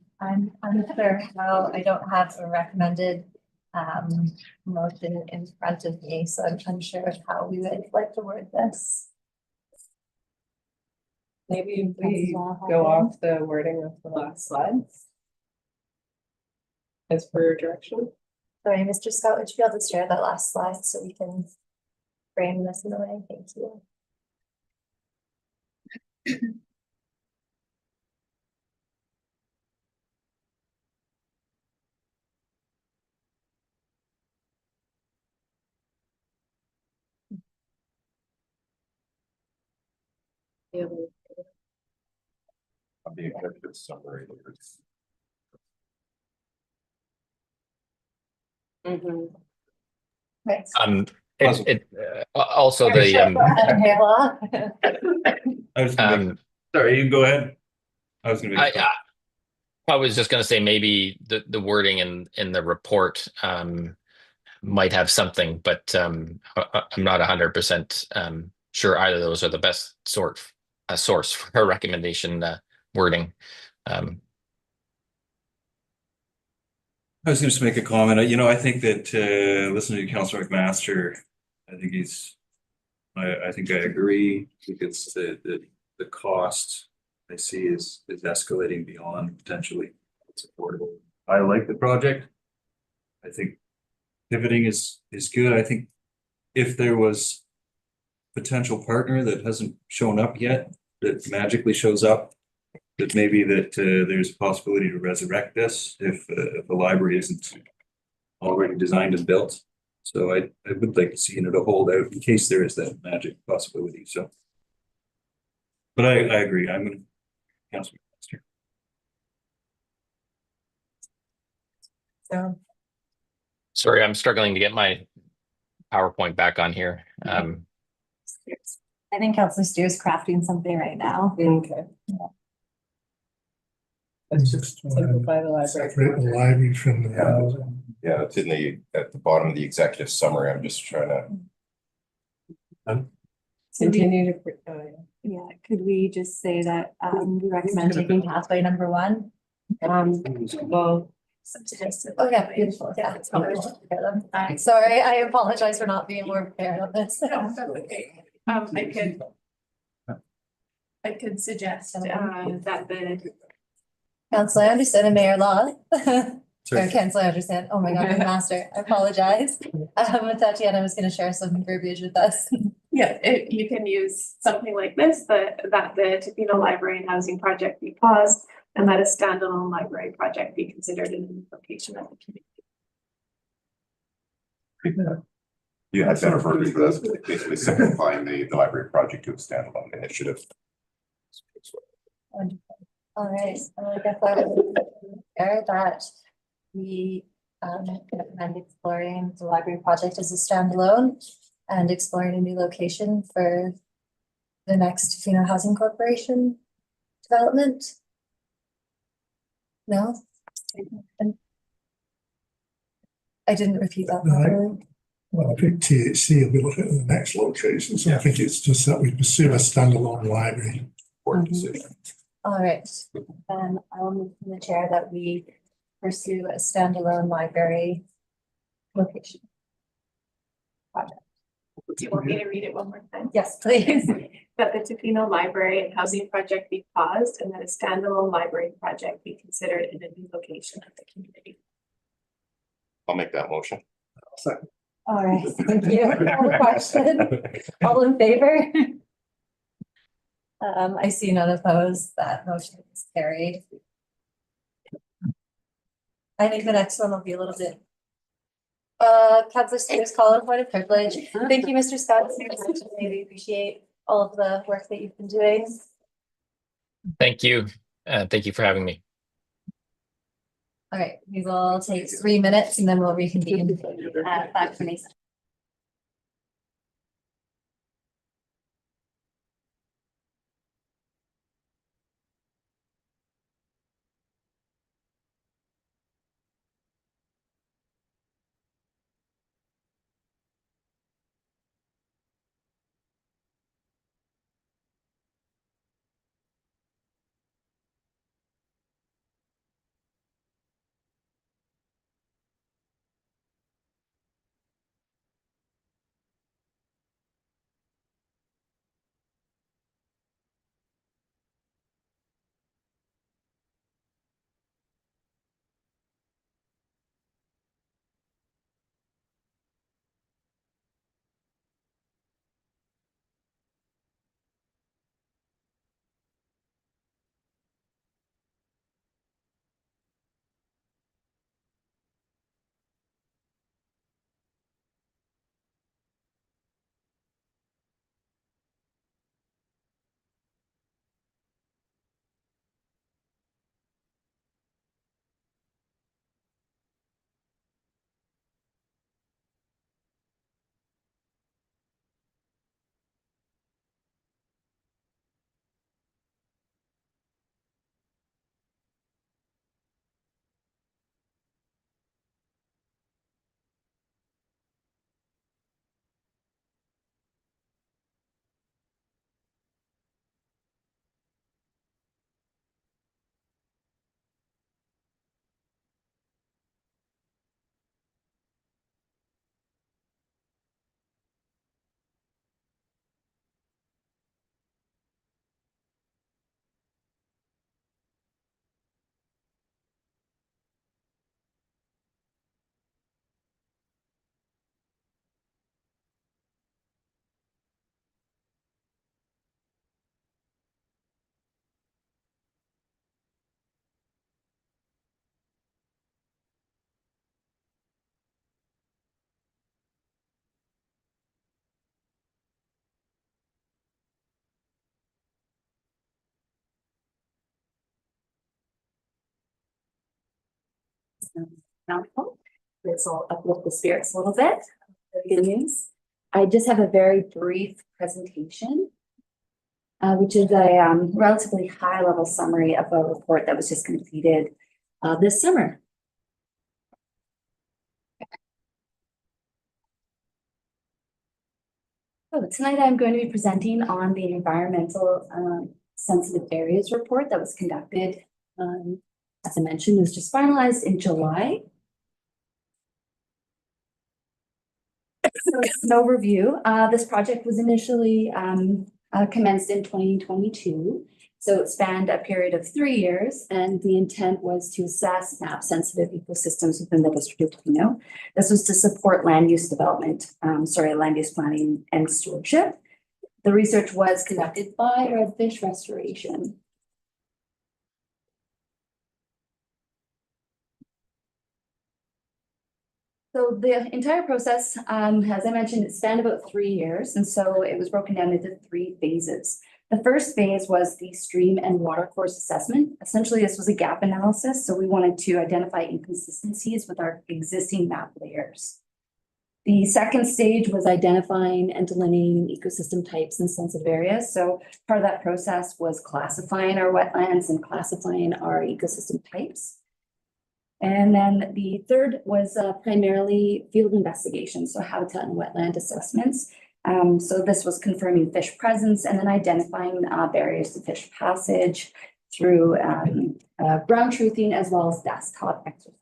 unclear how, I don't have a recommended motion in front of me, so I'm unsure of how we would like to word this. Maybe we go off the wording of the last slide. As per your direction. Sorry, Mr. Scott, would you be able to share that last slide so we can frame this in a way? Thank you. Of the executive summary. Right. Also the I was gonna make, sorry, you can go ahead. I was gonna make. I was just going to say maybe the wording in the report might have something, but I'm not 100% sure either of those are the best source for a recommendation wording. I was going to make a comment. You know, I think that listening to Councillor McMaster, I think I think I agree, because the cost I see is escalating beyond potentially what's affordable. I like the project. I think pivoting is good. I think if there was a potential partner that hasn't shown up yet, that magically shows up, that maybe there's a possibility to resurrect this if the library isn't already designed and built. So I would like to see it a hold out in case there is that magic possibility. So, but I agree. I'm going to Councillor McMaster. So Sorry, I'm struggling to get my PowerPoint back on here. I think Councillor Steer is crafting something right now. Okay. Yeah. Let's just simplify the library. Separate the library from the housing. Yeah, it's at the bottom of the executive summary. I'm just trying to. Continue to. Yeah, could we just say that we recommend taking pathway number 1? Well, Oh yeah, beautiful. Yeah, it's probably sorry, I apologize for not being more prepared on this. I could suggest that the Councillor Anderson and Mayor Law. Sorry. Or Councillor Anderson, oh my God, Master, I apologize. Tatiana was gonna share some verbiage with us. Yeah, you can use something like this, that the Tofino Library and Housing Project be paused, and that a standalone library project be considered in the location of the community. You had better verbiage for us, basically simplifying the library project to a standalone initiative. Wonderful. All right, I guess I would share that we recommend exploring the library project as a standalone and exploring a new location for the next Tofino Housing Corporation development. No? I didn't repeat that No. properly. Well, I think THC will be looking at the next location, so I think it's just that we pursue a standalone library. Board decision. All right, then I will move from the chair that we pursue a standalone library location. Project. Do you want me to read it one more time? Yes, please. That the Tofino Library and Housing Project be paused, and that a standalone library project be considered in a new location of the community. I'll make that motion. All right, thank you. Call the question. All in favor? I see none opposed. That motion is carried. I think the next one will be a little bit Councillor Sanders, call on point of privilege. Thank you, Mr. Scott. We appreciate all of the work that you've been doing. Thank you. Thank you for having me. All right, we will take 3 minutes and then we'll reconvene at 5:27. Mouthful. This will uplift the spirits a little bit. Good news. I just have a very brief presentation, which is a relatively high-level summary of a report that was just completed this summer. So tonight I'm going to be presenting on the environmental sensitive areas report that was conducted. As I mentioned, it was just finalized in July. So an overview. This project was initially commenced in 2022. So it spanned a period of 3 years, and the intent was to assess map sensitive ecosystems within the District of Tofino. This was to support land use development, land use planning and stewardship. The research was conducted by Redfish Restoration. So the entire process, as I mentioned, it spanned about 3 years, and so it was broken down into 3 phases. The first phase was the stream and water course assessment. Essentially, this was a gap analysis, so we wanted to identify inconsistencies with our existing map layers. The second stage was identifying and delineating ecosystem types and sensitive areas. So part of that process was classifying our wetlands and classifying our ecosystem types. And then the third was primarily field investigations, so habitat and wetland assessments. So this was confirming fish presence and then identifying barriers to fish passage through ground truthing as well as desktop exercise.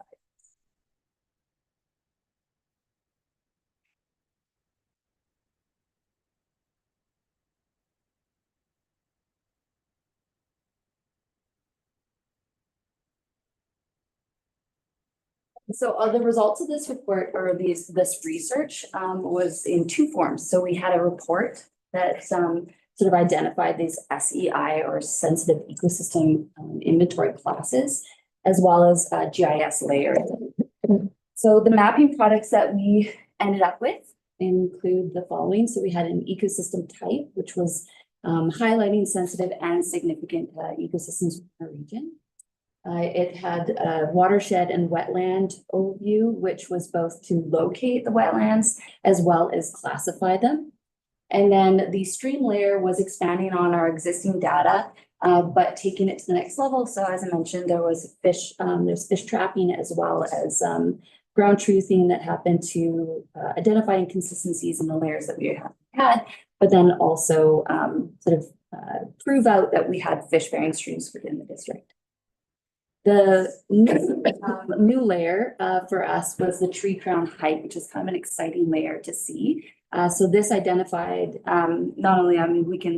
So the results of this report or this research was in 2 forms. So we had a report that sort of identified these SEI or sensitive ecosystem inventory classes, as well as GIS layers. So the mapping products that we ended up with include the following. So we had an ecosystem type, which was highlighting sensitive and significant ecosystems in our region. It had a watershed and wetland overview, which was both to locate the wetlands as well as classify them. And then the stream layer was expanding on our existing data, but taking it to the next level. So as I mentioned, there was there's fish trapping as well as ground truthing that happened to identify inconsistencies in the layers that we had, but then also prove out that we had fish-bearing streams within the district. The new layer for us was the tree crown height, which is kind of an exciting layer to see. So this identified not only,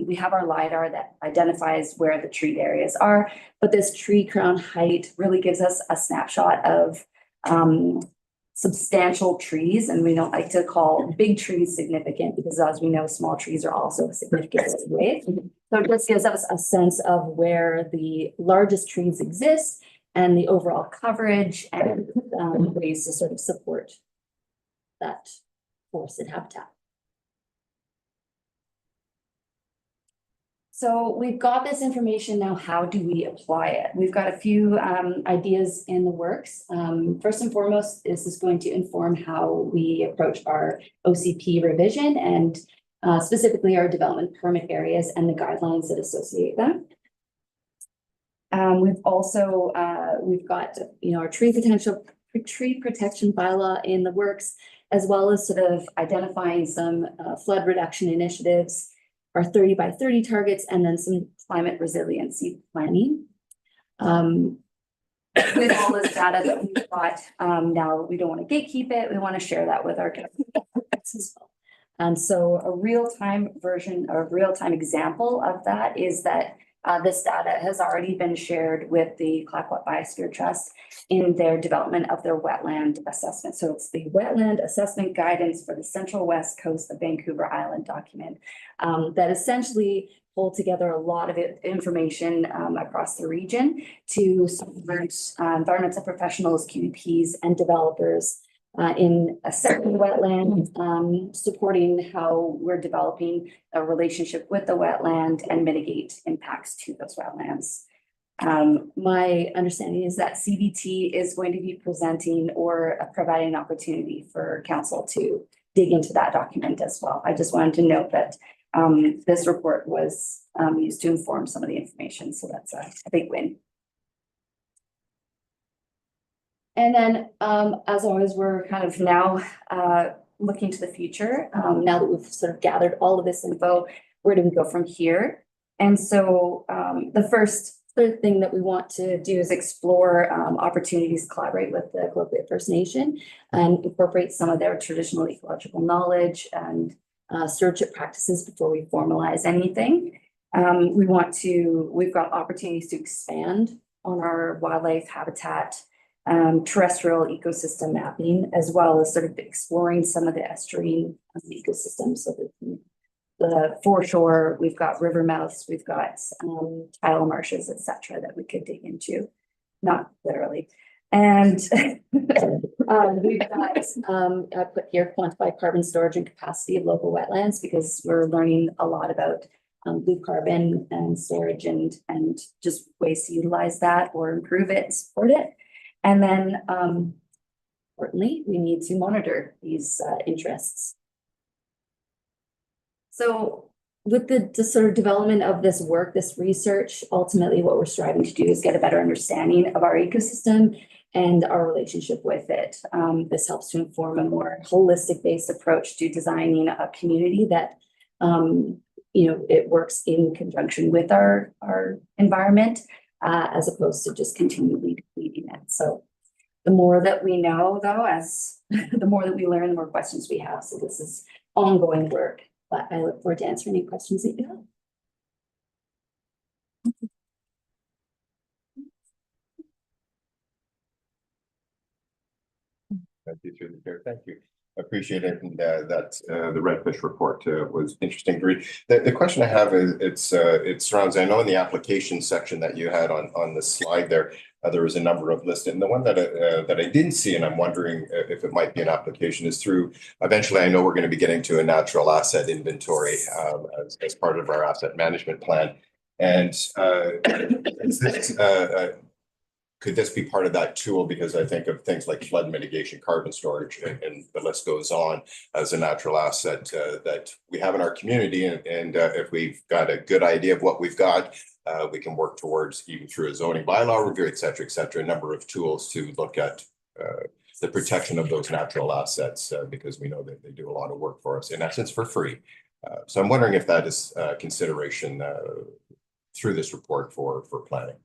we have our LiDAR that identifies where the treat areas are, but this tree crown height really gives us a snapshot of substantial trees. And we don't like to call big trees significant because, as we know, small trees are also significant in weight. So it just gives us a sense of where the largest trees exist and the overall coverage and ways to sort of support that forested habitat. So we've got this information now. How do we apply it? We've got a few ideas in the works. First and foremost, this is going to inform how we approach our OCP revision and specifically our development permit areas and the guidelines that associate them. We've also we've got our tree protection bylaw in the works, as well as sort of identifying some flood reduction initiatives, our 30 by 30 targets, and then some climate resiliency planning. With all this data that we've got, now we don't want to gatekeep it. We want to share that with our communities as well. And so a real-time version or real-time example of that is that this data has already been shared with the Tla-o-qui-aht Biosphere Trust in their development of their wetland assessment. So it's the wetland assessment guidance for the Central West Coast of Vancouver Island document that essentially pulled together a lot of information across the region to support environmental professionals, QEPs, and developers in assessing wetland, supporting how we're developing a relationship with the wetland and mitigate impacts to those wetlands. My understanding is that CBT is going to be presenting or providing an opportunity for council to dig into that document as well. I just wanted to note that this report was used to inform some of the information, so that's a big win. And then, as always, we're kind of now looking to the future. Now that we've sort of gathered all of this info, where do we go from here? And so the first thing that we want to do is explore opportunities to collaborate with the Tla-o-qui-aht First Nation and incorporate some of their traditional ecological knowledge and stewardship practices before we formalize anything. We've got opportunities to expand on our wildlife habitat, terrestrial ecosystem mapping, as well as sort of exploring some of the estuarine ecosystems. So the foreshore, we've got river mouths, we've got tidal marshes, etc., that we could dig into, not literally. And we've got, I put here, quantify carbon storage and capacity of local wetlands, because we're learning a lot about blue carbon and storage and just ways to utilize that or improve it, support it. And then, importantly, we need to monitor these interests. So with the sort of development of this work, this research, ultimately what we're striving to do is get a better understanding of our ecosystem and our relationship with it. This helps to inform a more holistic based approach to designing a community that, it works in conjunction with our environment, as opposed to just continually depleting it. So the more that we know, though, the more that we learn, the more questions we have. So this is ongoing work, but I look forward to answering any questions that you have. Thank you through the chair. Thank you. I appreciate it. And that the redfish report was interesting to read. The question I have is it surrounds, I know in the application section that you had on the slide there, there was a number of listed. And the one that I didn't see, and I'm wondering if it might be an application, is through, eventually I know we're going to be getting to a natural asset inventory as part of our asset management plan. And is this, could this be part of that tool? Because I think of things like flood mitigation, carbon storage, and the list goes on as a natural asset that we have in our community. And if we've got a good idea of what we've got, we can work towards, even through a zoning bylaw review, et cetera, a number of tools to look at the protection of those natural assets, because we know that they do a lot of work for us, in essence, for free. So I'm wondering if that is consideration through this report for planning.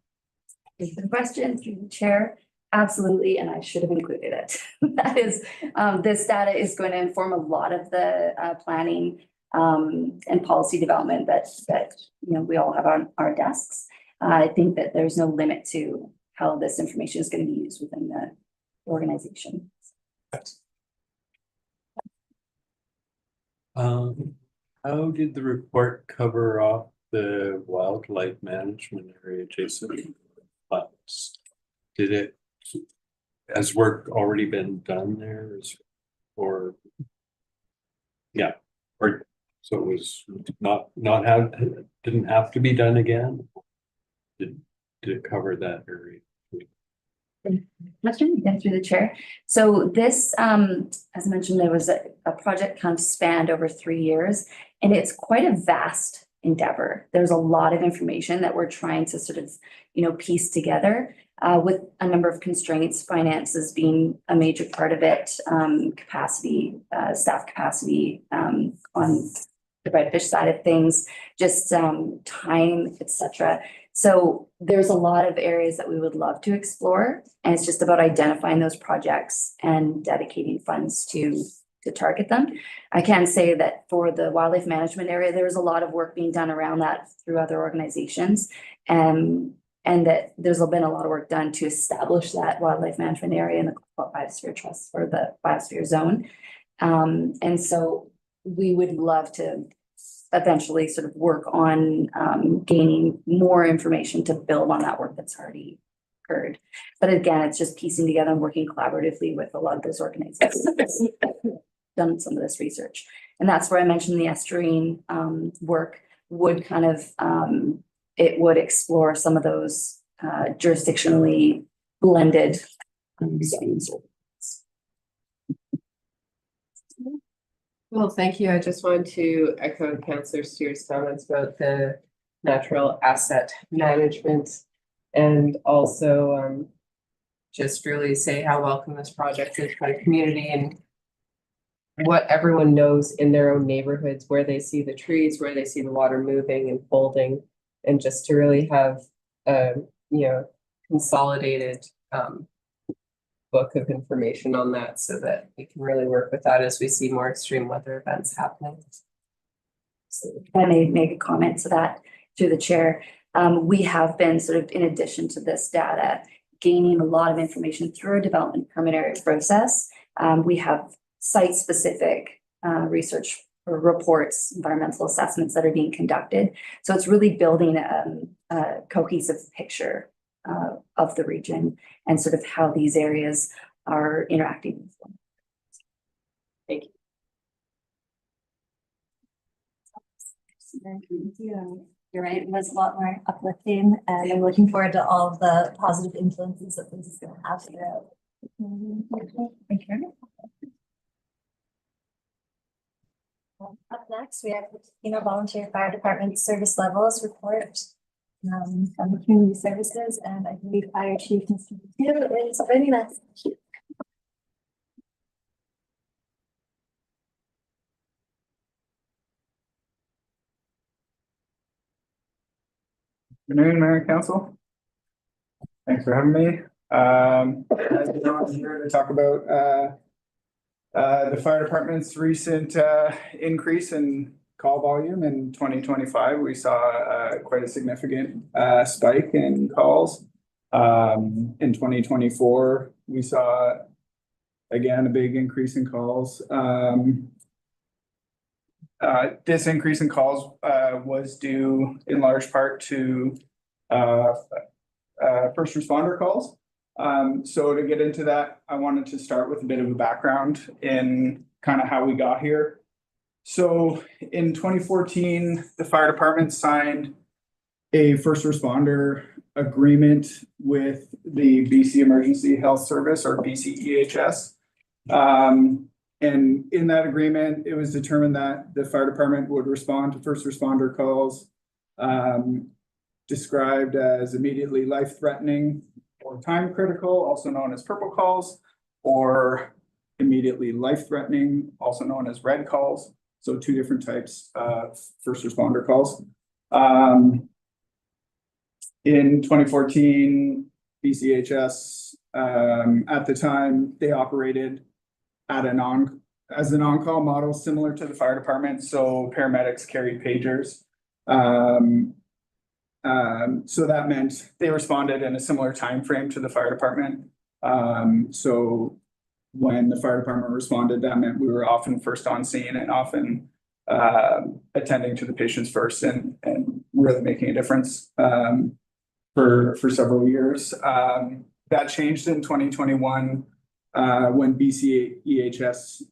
Thank you for the question, through the chair. Absolutely, and I should have included it. That is, this data is going to inform a lot of the planning and policy development that we all have on our desks. I think that there's no limit to how this information is going to be used within the organization. How did the report cover off the wildlife management area adjacent plants? Did it, has work already been done there, or so it was didn't have to be done again? Did it cover that area? Question again through the chair. So this, as I mentioned, there was a project kind of spanned over 3 years, and it's quite a vast endeavor. There's a lot of information that we're trying to sort of, piece together with a number of constraints, finances being a major part of it, capacity, staff capacity on the redfish side of things, just time, etc. So there's a lot of areas that we would love to explore, and it's just about identifying those projects and dedicating funds to target them. I can say that for the wildlife management area, there's a lot of work being done around that through other organizations, and that there's been a lot of work done to establish that wildlife management area in the Biosphere Trust or the Biosphere Zone. And so we would love to eventually sort of work on gaining more information to build on that work that's already occurred. But again, it's just piecing together and working collaboratively with a lot of those organizations done some of this research. And that's where I mentioned the estuarine work would kind of, it would explore some of those jurisdictionally blended zones. Well, thank you. I just wanted to echo Councillor Steer's comments about the natural asset management, and also just really say how welcome this project is by the community and what everyone knows in their own neighborhoods, where they see the trees, where they see the water moving and folding, and just to really have consolidated book of information on that, so that we can really work with that as we see more extreme weather events happening. So if I may make a comment to that through the chair. We have been sort of, in addition to this data, gaining a lot of information through our development permit area process. We have site-specific research or reports, environmental assessments that are being conducted. So it's really building a cohesive picture of the region and sort of how these areas are interacting with one. Thank you. You're right, it was a lot more uplifting, and I'm looking forward to all of the positive influences that this is going to have throughout. Thank you. Up next, we have the Tofino Volunteer Fire Department Service Levels Report from the Community Services, and I believe Fire Chief Mr. Tofino is joining us. Good afternoon, Mayor and Council. Thanks for having me. As you know, I'm here to talk about the fire department's recent increase in call volume in 2025. We saw quite a significant spike in calls. In 2024, we saw Again, a big increase in calls. This increase in calls was due in large part to first responder calls. So to get into that, I wanted to start with a bit of a background in kind of how we got here. So in 2014, the fire department signed a first responder agreement with the BC Emergency Health Service, or BCEHS. And in that agreement, it was determined that the fire department would respond to first responder calls described as immediately life-threatening or time critical, also known as purple calls, or immediately life-threatening, also known as red calls. So two different types of first responder calls. In 2014, BCHS, at the time, they operated at as an on-call model similar to the fire department. So paramedics carried pagers. So that meant they responded in a similar time frame to the fire department. So when the fire department responded, that meant we were often first on scene and often attending to the patients first and really making a difference for several years. That changed in 2021 when BCEHS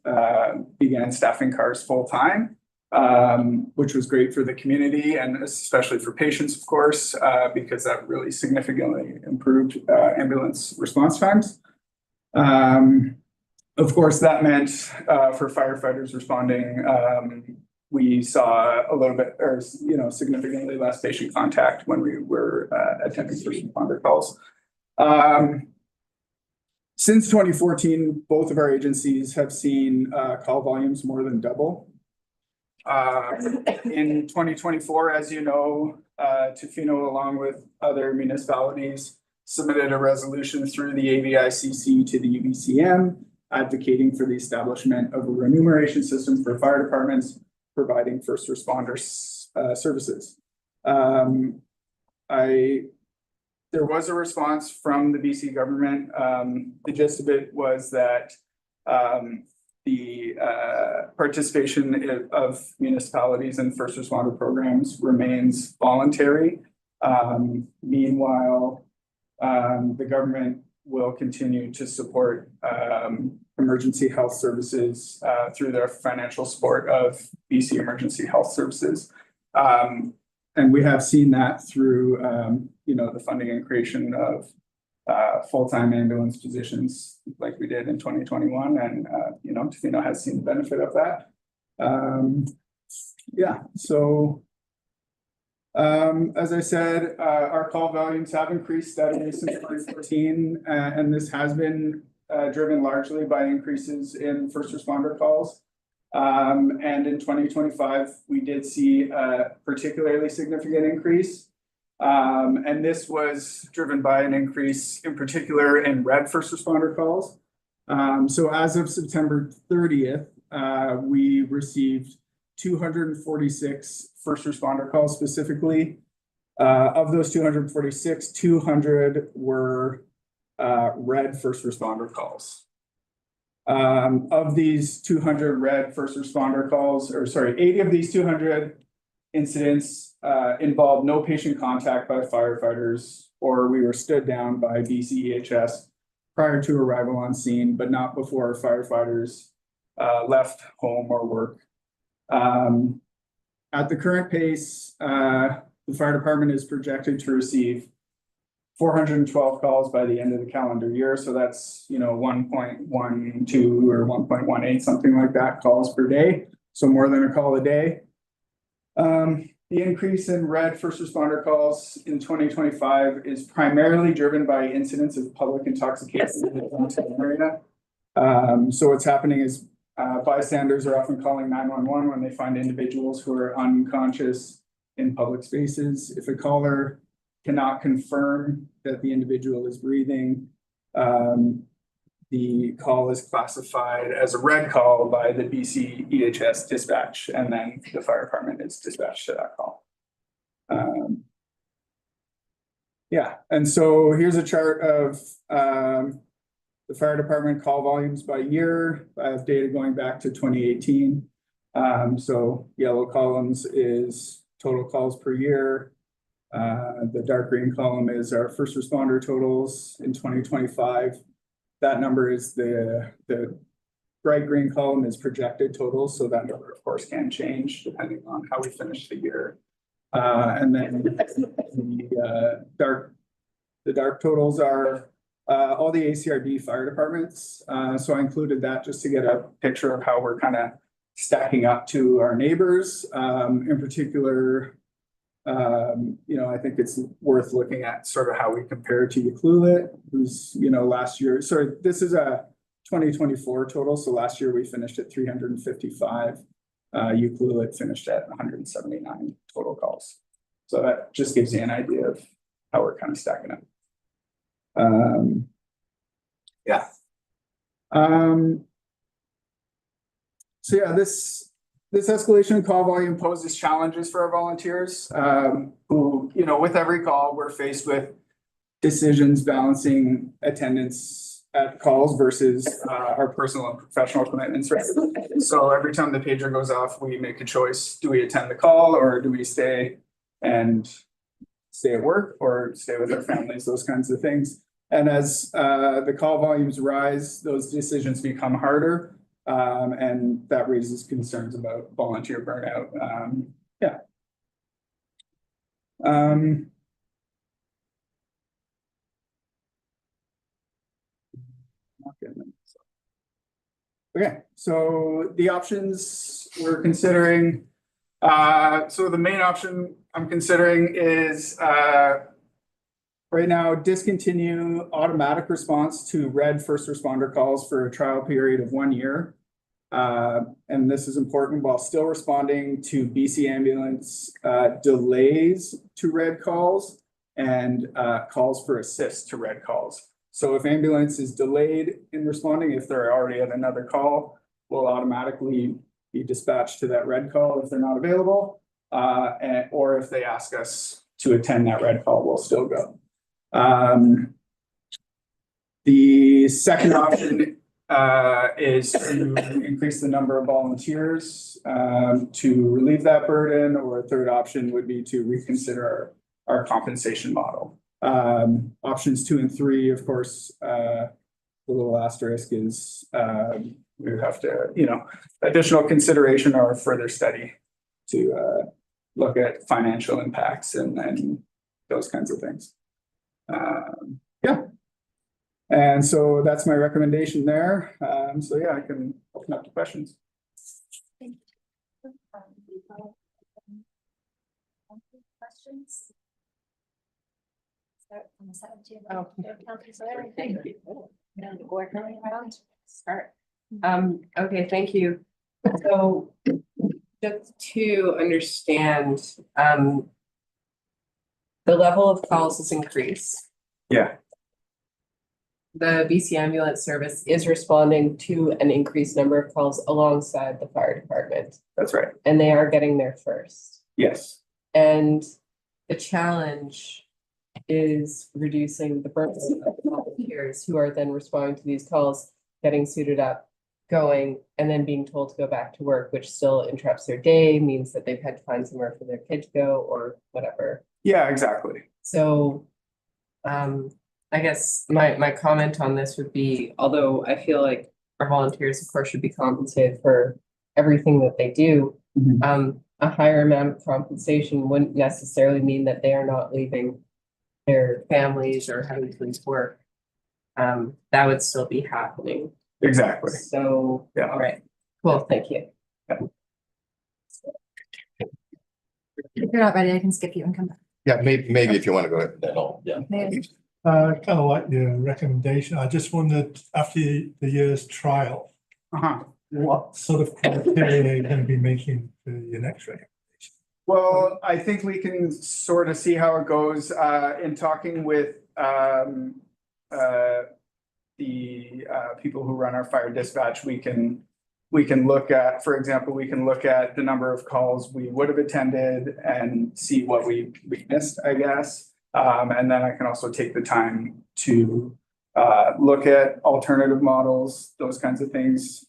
began staffing cars full time, which was great for the community and especially for patients, of course, because that really significantly improved ambulance response times. Of course, that meant for firefighters responding, we saw a little bit, or significantly less patient contact when we were attending first responder calls. Since 2014, both of our agencies have seen call volumes more than double. In 2024, as you know, Tofino, along with other municipalities, submitted a resolution through the AVICC to the UBCM, advocating for the establishment of a remuneration system for fire departments providing first responders services. There was a response from the BC government. The gist of it was that the participation of municipalities in first responder programs remains voluntary. Meanwhile, the government will continue to support emergency health services through their financial support of BC Emergency Health Services. And we have seen that through, the funding and creation of full-time ambulance positions like we did in 2021. And, Tofino has seen the benefit of that. As I said, our call volumes have increased steadily since 2014, and this has been driven largely by increases in first responder calls. And in 2025, we did see a particularly significant increase. And this was driven by an increase in particular in red first responder calls. So as of September 30th, we received 246 first responder calls specifically. Of those 246, 200 were red first responder calls. Of these 200 red first responder calls, 80 of these 200 incidents involved no patient contact by firefighters, or we were stood down by BCEHS prior to arrival on scene, but not before firefighters left home or work. At the current pace, the fire department is projected to receive 412 calls by the end of the calendar year. So that's, 1.12 or 1.18, something like that, calls per day. So more than a call a day. The increase in red first responder calls in 2025 is primarily driven by incidents of public intoxication in the downtown area. So what's happening is bystanders are often calling 911 when they find individuals who are unconscious in public spaces. If a caller cannot confirm that the individual is breathing, the call is classified as a red call by the BC EHS dispatch, and then the fire department is dispatched to that call. And so here's a chart of the fire department call volumes by year. I have data going back to 2018. So yellow columns is total calls per year. The dark green column is our first responder totals in 2025. That number is the bright green column is projected totals. So that number, of course, can change depending on how we finish the year. And then the dark totals are all the ACRD fire departments. So I included that just to get a picture of how we're kind of stacking up to our neighbors. In particular, I think it's worth looking at sort of how we compare to Q&amp, who's, last year. Sorry, this is a 2024 total. So last year we finished at 355. Q&amp finished at 179 total calls. So that just gives you an idea of how we're kind of stacking up. So yeah, this escalation call volume poses challenges for our volunteers, who, with every call, we're faced with decisions balancing attendance at calls versus our personal and professional commitments. Right? So every time the pager goes off, we make a choice. Do we attend the call or do we stay at work or stay with our families, those kinds of things. And as the call volumes rise, those decisions become harder. And that raises concerns about volunteer burnout. Okay, so the options we're considering. So the main option I'm considering is right now discontinue automatic response to red first responder calls for a trial period of 1 year. And this is important while still responding to BC ambulance delays to red calls and calls for assist to red calls. So if ambulance is delayed in responding, if they're already at another call, we'll automatically be dispatched to that red call if they're not available. Or if they ask us to attend that red call, we'll still go. The second option is to increase the number of volunteers to relieve that burden, or a third option would be to reconsider our compensation model. Options 2 and 3, of course, the little asterisk is we would have to, additional consideration or further study to look at financial impacts and those kinds of things. And so that's my recommendation there. So yeah, I can open up to questions. Questions? Start on the side too. Thank you. Or going around. Start. Okay, thank you. So just to understand, the level of calls has increased. Yeah. The BC ambulance service is responding to an increased number of calls alongside the fire department. That's right. And they are getting there first. Yes. And the challenge is reducing the burden of volunteers who are then responding to these calls, getting suited up, going, and then being told to go back to work, which still interrupts their day, means that they've had to find somewhere for their kid to go or whatever. Yeah, exactly. So I guess my comment on this would be, although I feel like our volunteers, of course, should be compensated for everything that they do, a higher amount of compensation wouldn't necessarily mean that they are not leaving their families or having to leave work. That would still be happening. Exactly. So, yeah. All right. Cool. Thank you. Yeah. If you're not ready, I can skip you and come back. Yeah, maybe if you want to go ahead, then I'll, yeah. Kind of like your recommendation. I just wondered, after the year's trial, what sort of criteria are you going to be making for your next recommendation? Well, I think we can sort of see how it goes in talking with the people who run our fire dispatch. We can look at, for example, we can look at the number of calls we would have attended and see what we missed, I guess. And then I can also take the time to look at alternative models, those kinds of things.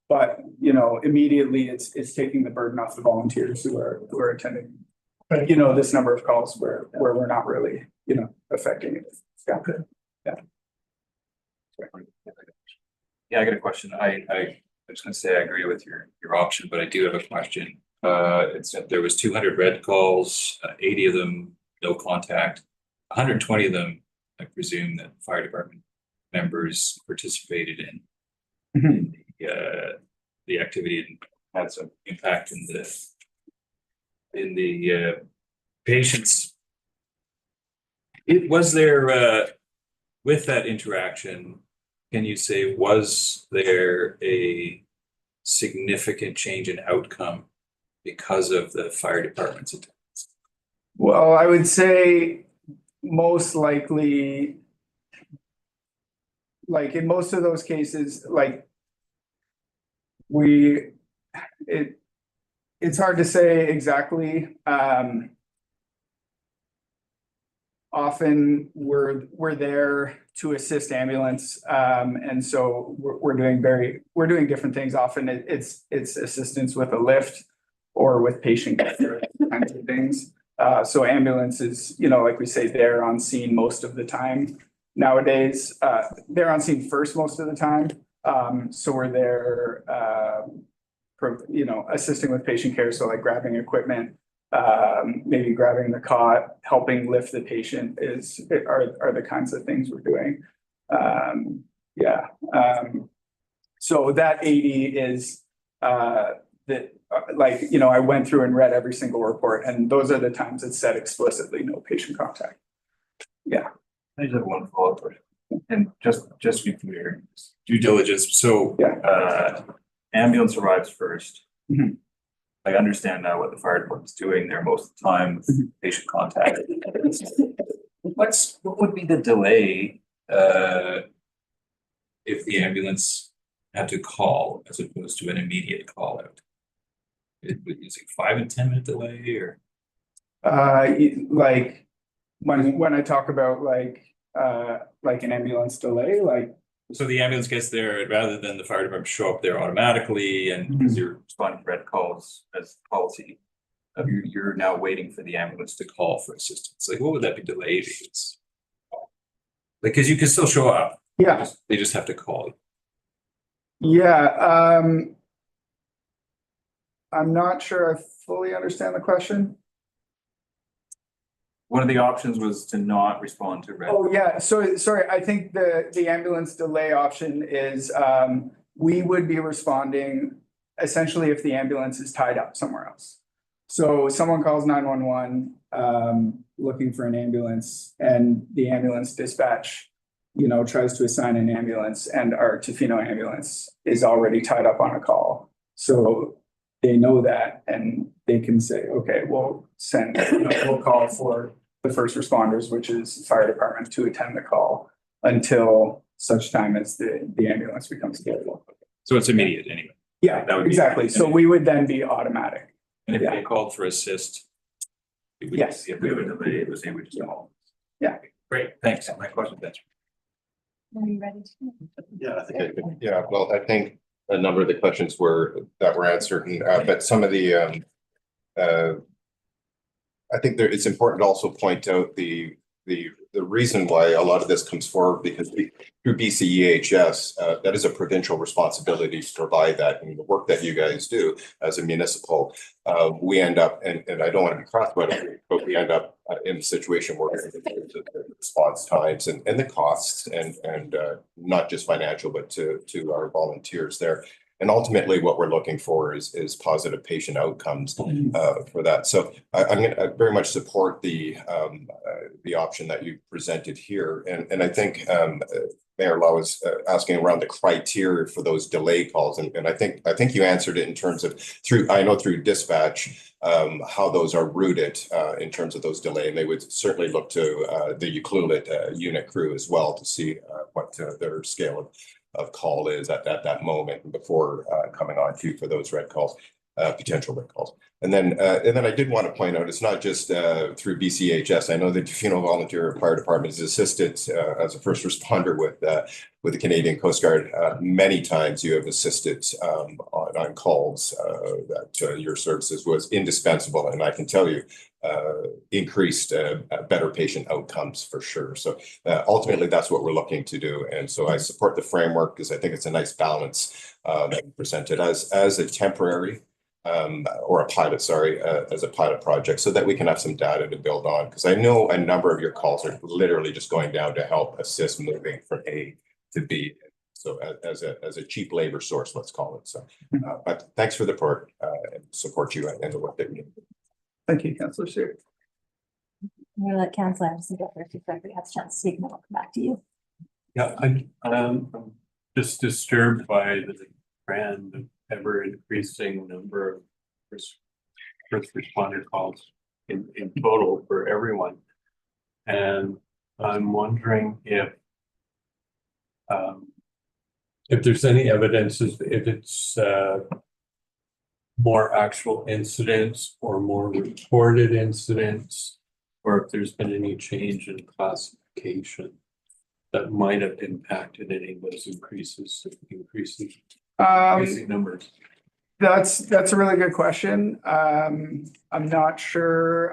But, you know, immediately it's taking the burden off the volunteers who are attending. But, you know, this number of calls where we're not really, you know, affecting it. Yeah. Yeah. Yeah, I got a question. I was gonna say I agree with your option, but I do have a question. It's that there was 200 red calls, 80 of them no contact, 120 of them, I presume that fire department members participated in the activity and had some impact in the patients. It was there with that interaction. Can you say, was there a significant change in outcome because of the fire department's attendance? Well, I would say most likely, like in most of those cases, like it's hard to say exactly. Often we're there to assist ambulance, and so we're doing different things. Often it's assistance with a lift or with patient care, kinds of things. So ambulance is, you know, like we say, they're on scene most of the time nowadays. They're on scene first most of the time. So we're there, you know, assisting with patient care. So like grabbing equipment, maybe grabbing the cot, helping lift the patient are the kinds of things we're doing. So that 80 is that, like, you know, I went through and read every single report, and those are the times it said explicitly no patient contact. Yeah. I just have one follow-up question. And just to be clear, Due diligence. So ambulance arrives first. Mhm. I understand now what the fire department's doing there most of the time with patient contact. what would be the delay if the ambulance had to call as opposed to an immediate call out? Is it 5 and 10 minute delay or? Like when I talk about like an ambulance delay, like. So the ambulance gets there rather than the fire department show up there automatically and Because you're responding to red calls as policy. You're now waiting for the ambulance to call for assistance. Like, what would that be delayed? Like, cause you can still show up. Yeah. They just have to call. Yeah. I'm not sure I fully understand the question. One of the options was to not respond to red. Oh, yeah. So sorry, I think the ambulance delay option is we would be responding essentially if the ambulance is tied up somewhere else. So someone calls 911 looking for an ambulance, and the ambulance dispatch, you know, tries to assign an ambulance, and our Tofino ambulance is already tied up on a call. So they know that, and they can say, okay, we'll call for the first responders, which is fire department, to attend the call until such time as the ambulance becomes available. So it's immediate anyway. Yeah, that would be exactly. So we would then be automatic. And if they called for assist. Yes. If we would delay, it was they would just call. Yeah. Great, thanks. My question, that's. Are you ready to? Yeah, I think well, I think a number of the questions were answered, but some of the I think it's important to also point out the reason why a lot of this comes forward, because through BCEHS, that is a provincial responsibility to provide that, and the work that you guys do as a municipal, we end up, and I don't want to be cross about it, but we end up in a situation where the response times and the costs and not just financial, but to our volunteers there. And ultimately, what we're looking for is positive patient outcomes for that. So I'm going to very much support the option that you presented here, and I think Mayor Law was asking around the criteria for those delay calls, and I think you answered it in terms of through dispatch how those are routed in terms of those delay, and they would certainly look to the Q&amp unit crew as well to see what their scale of call is at that moment before coming on to for those red calls. potential recalls. And then I did want to point out, it's not just through BCHS. I know the Tofino Volunteer Fire Department has assisted as a first responder with the Canadian Coast Guard. Many times you have assisted on calls that your services was indispensable, and I can tell you increased better patient outcomes for sure. So ultimately, that's what we're looking to do. And so I support the framework because I think it's a nice balance that we presented as a temporary or a pilot, sorry, as a pilot project, so that we can have some data to build on. Because I know a number of your calls are literally just going down to help assist moving from A to B. So as a cheap labor source, let's call it. So, but thanks for the support and support you and the work that you do. Thank you, Councillor Steer. I'm gonna let Councillor Anderson go first before everybody has a chance to speak, and then I'll come back to you. Yeah, I'm just disturbed by the trend of ever increasing number of first responder calls in total for everyone. And I'm wondering if there's any evidence if it's more actual incidents or more reported incidents, or if there's been any change in classification that might have impacted any of those increasing numbers. That's a really good question. I'm not sure.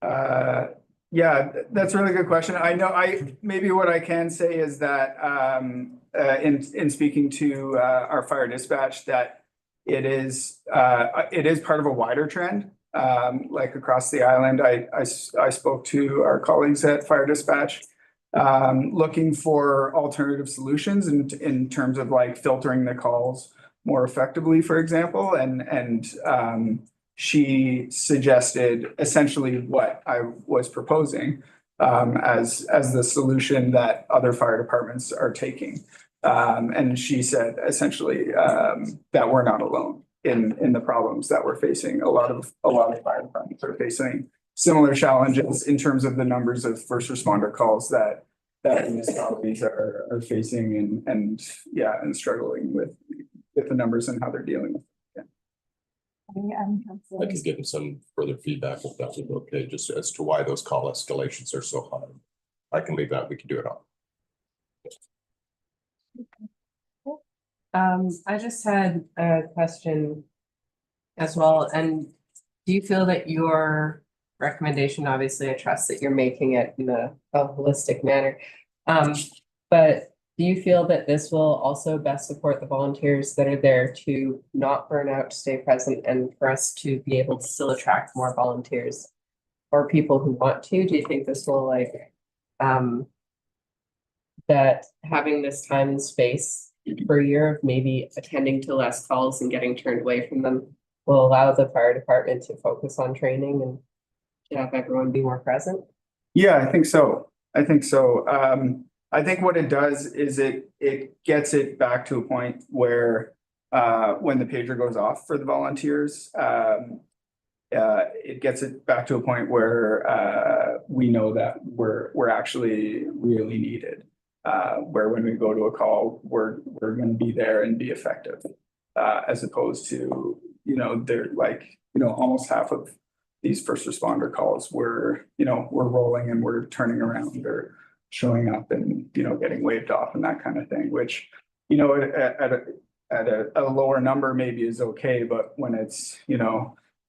Yeah, that's a really good question. I know maybe what I can say is that in speaking to our fire dispatch, that it is part of a wider trend. Like across the island, I spoke to our colleagues at fire dispatch looking for alternative solutions in terms of like filtering the calls more effectively, for example, and she suggested essentially what I was proposing as the solution that other fire departments are taking. And she said essentially that we're not alone in the problems that we're facing. A lot of fire departments are facing similar challenges in terms of the numbers of first responder calls that municipalities are facing and struggling with the numbers and how they're dealing with it. I could give them some further feedback if that's okay, just as to why those call escalations are so high. I can leave that. We can do it on. I just had a question as well. And do you feel that your recommendation, obviously I trust that you're making it in a holistic manner, but do you feel that this will also best support the volunteers that are there to not burn out, to stay present, and for us to be able to still attract more volunteers or people who want to? Do you think this will that having this time and space per year of maybe attending to less calls and getting turned away from them will allow the fire department to focus on training and to have everyone be more present? Yeah, I think so. I think what it does is it gets it back to a point where when the pager goes off for the volunteers, it gets it back to a point where we know that we're actually really needed. Where when we go to a call, we're going to be there and be effective, as opposed to, they're like, almost half of these first responder calls we're rolling and we're turning around or showing up and, getting waved off and that kind of thing, which, at a lower number maybe is okay. But when it's,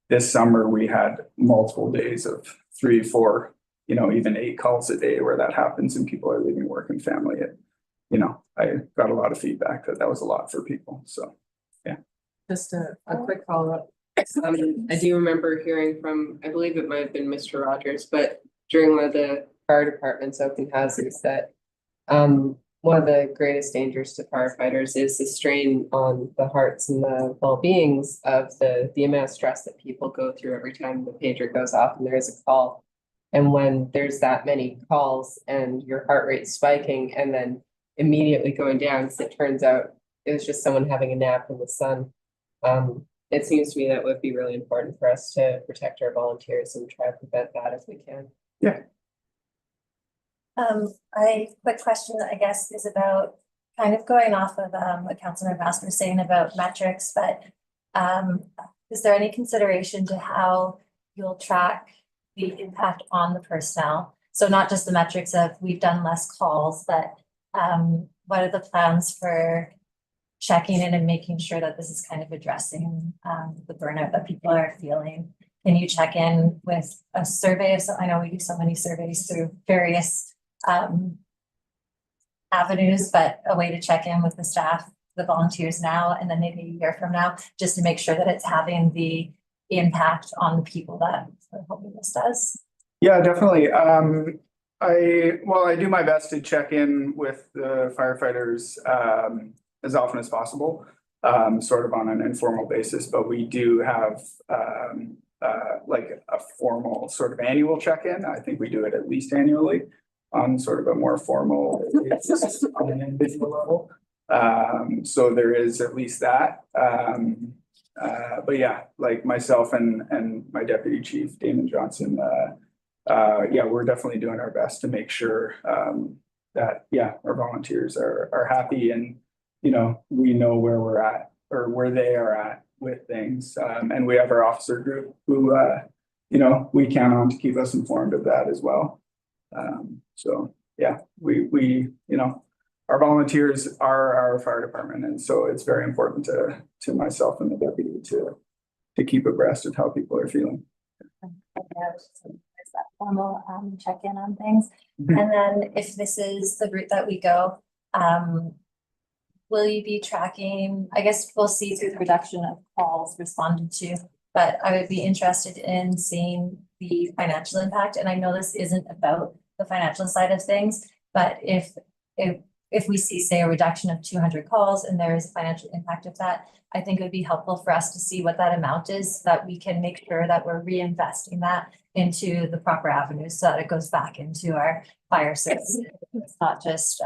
this summer we had multiple days of 3, 4, even 8 calls a day where that happens and people are leaving work and family. I got a lot of feedback that was a lot for people. So, yeah. Just a quick follow-up. I do remember hearing from, I believe it might have been Mr. Rogers, but during one of the fire department's open houses that one of the greatest dangers to firefighters is the strain on the hearts and the well-beings of the amount of stress that people go through every time the pager goes off and there is a call. And when there's that many calls and your heart rate spiking and then immediately going down, because it turns out it was just someone having a nap in the sun. It seems to me that would be really important for us to protect our volunteers and try to prevent that if we can. Yeah. Quick question, I guess, is about kind of going off of what Councilor Vask was saying about metrics, but is there any consideration to how you'll track the impact on the personnel? So not just the metrics of we've done less calls, but what are the plans for checking in and making sure that this is kind of addressing the burnout that people are feeling? Can you check in with a survey? So I know we do so many surveys through various avenues, but a way to check in with the staff, the volunteers now, and then maybe a year from now, just to make sure that it's having the impact on the people that we're hoping this does. Yeah, definitely. I do my best to check in with the firefighters as often as possible, sort of on an informal basis, but we do have like a formal sort of annual check-in. I think we do it at least annually on sort of a more formal basis on an individual level. So there is at least that. But yeah, like myself and my deputy chief, Damon Johnson, yeah, we're definitely doing our best to make sure that, yeah, our volunteers are happy and, you know, we know where we're at or where they are at with things. And we have our officer group who, you know, we count on to keep us informed of that as well. So yeah, we, you know, our volunteers are our fire department. And so it's very important to myself and the deputy to keep abreast of how people are feeling. There's that formal check-in on things. And then if this is the route that we go, will you be tracking, I guess we'll see through the reduction of calls responded to, but I would be interested in seeing the financial impact. And I know this isn't about the financial side of things, but if we see, say, a reduction of 200 calls and there is a financial impact of that, I think it would be helpful for us to see what that amount is so that we can make sure that we're reinvesting that into the proper avenues so that it goes back into our fire service. It's not just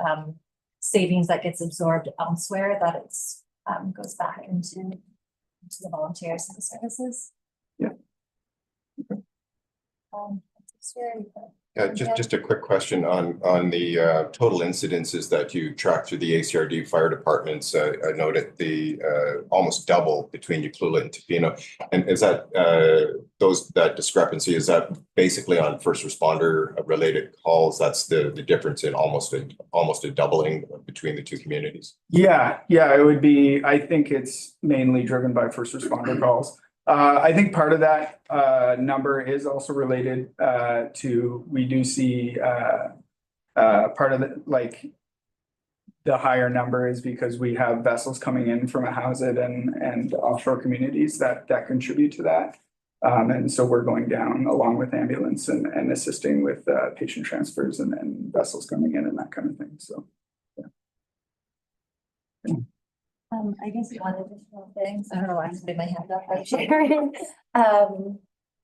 savings that gets absorbed elsewhere, that it's goes back into the volunteers and the services. Yeah. Just a quick question on the total incidences that you track through the ACRD fire departments. I noted the almost double between Ucluelet and Tofino. And is that that discrepancy, is that basically on first responder related calls? That's the difference in almost a doubling between the two communities? Yeah, it would be, I think it's mainly driven by first responder calls. I think part of that number is also related to, we do see part of the, like, the higher number is because we have vessels coming in from Ahousaht and offshore communities that contribute to that. And so we're going down along with ambulance and assisting with patient transfers and vessels coming in and that kind of thing. So, yeah. I guess one additional thing, I don't know why I'm putting my hand up, I'm sharing.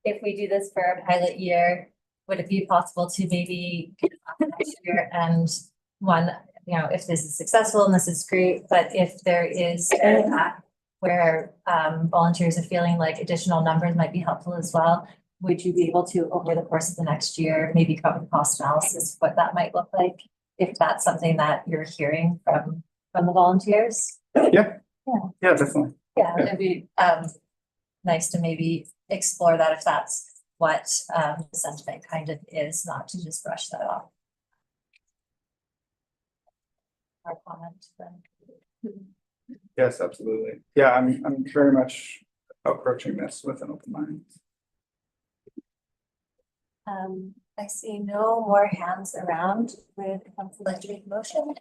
If we do this for a pilot year, would it be possible to maybe next year and one, you know, if this is successful and this is great, but if there is where volunteers are feeling like additional numbers might be helpful as well, would you be able to, over the course of the next year, maybe cover the cost analysis, what that might look like, if that's something that you're hearing from the volunteers? Yeah, definitely. Yeah, it'd be nice to maybe explore that if that's what the sentiment kind of is, not to just brush that off. Our comment then. Yes, absolutely. Yeah, I'm very much approaching this with an open mind. I see no more hands around. Would like to make a motion?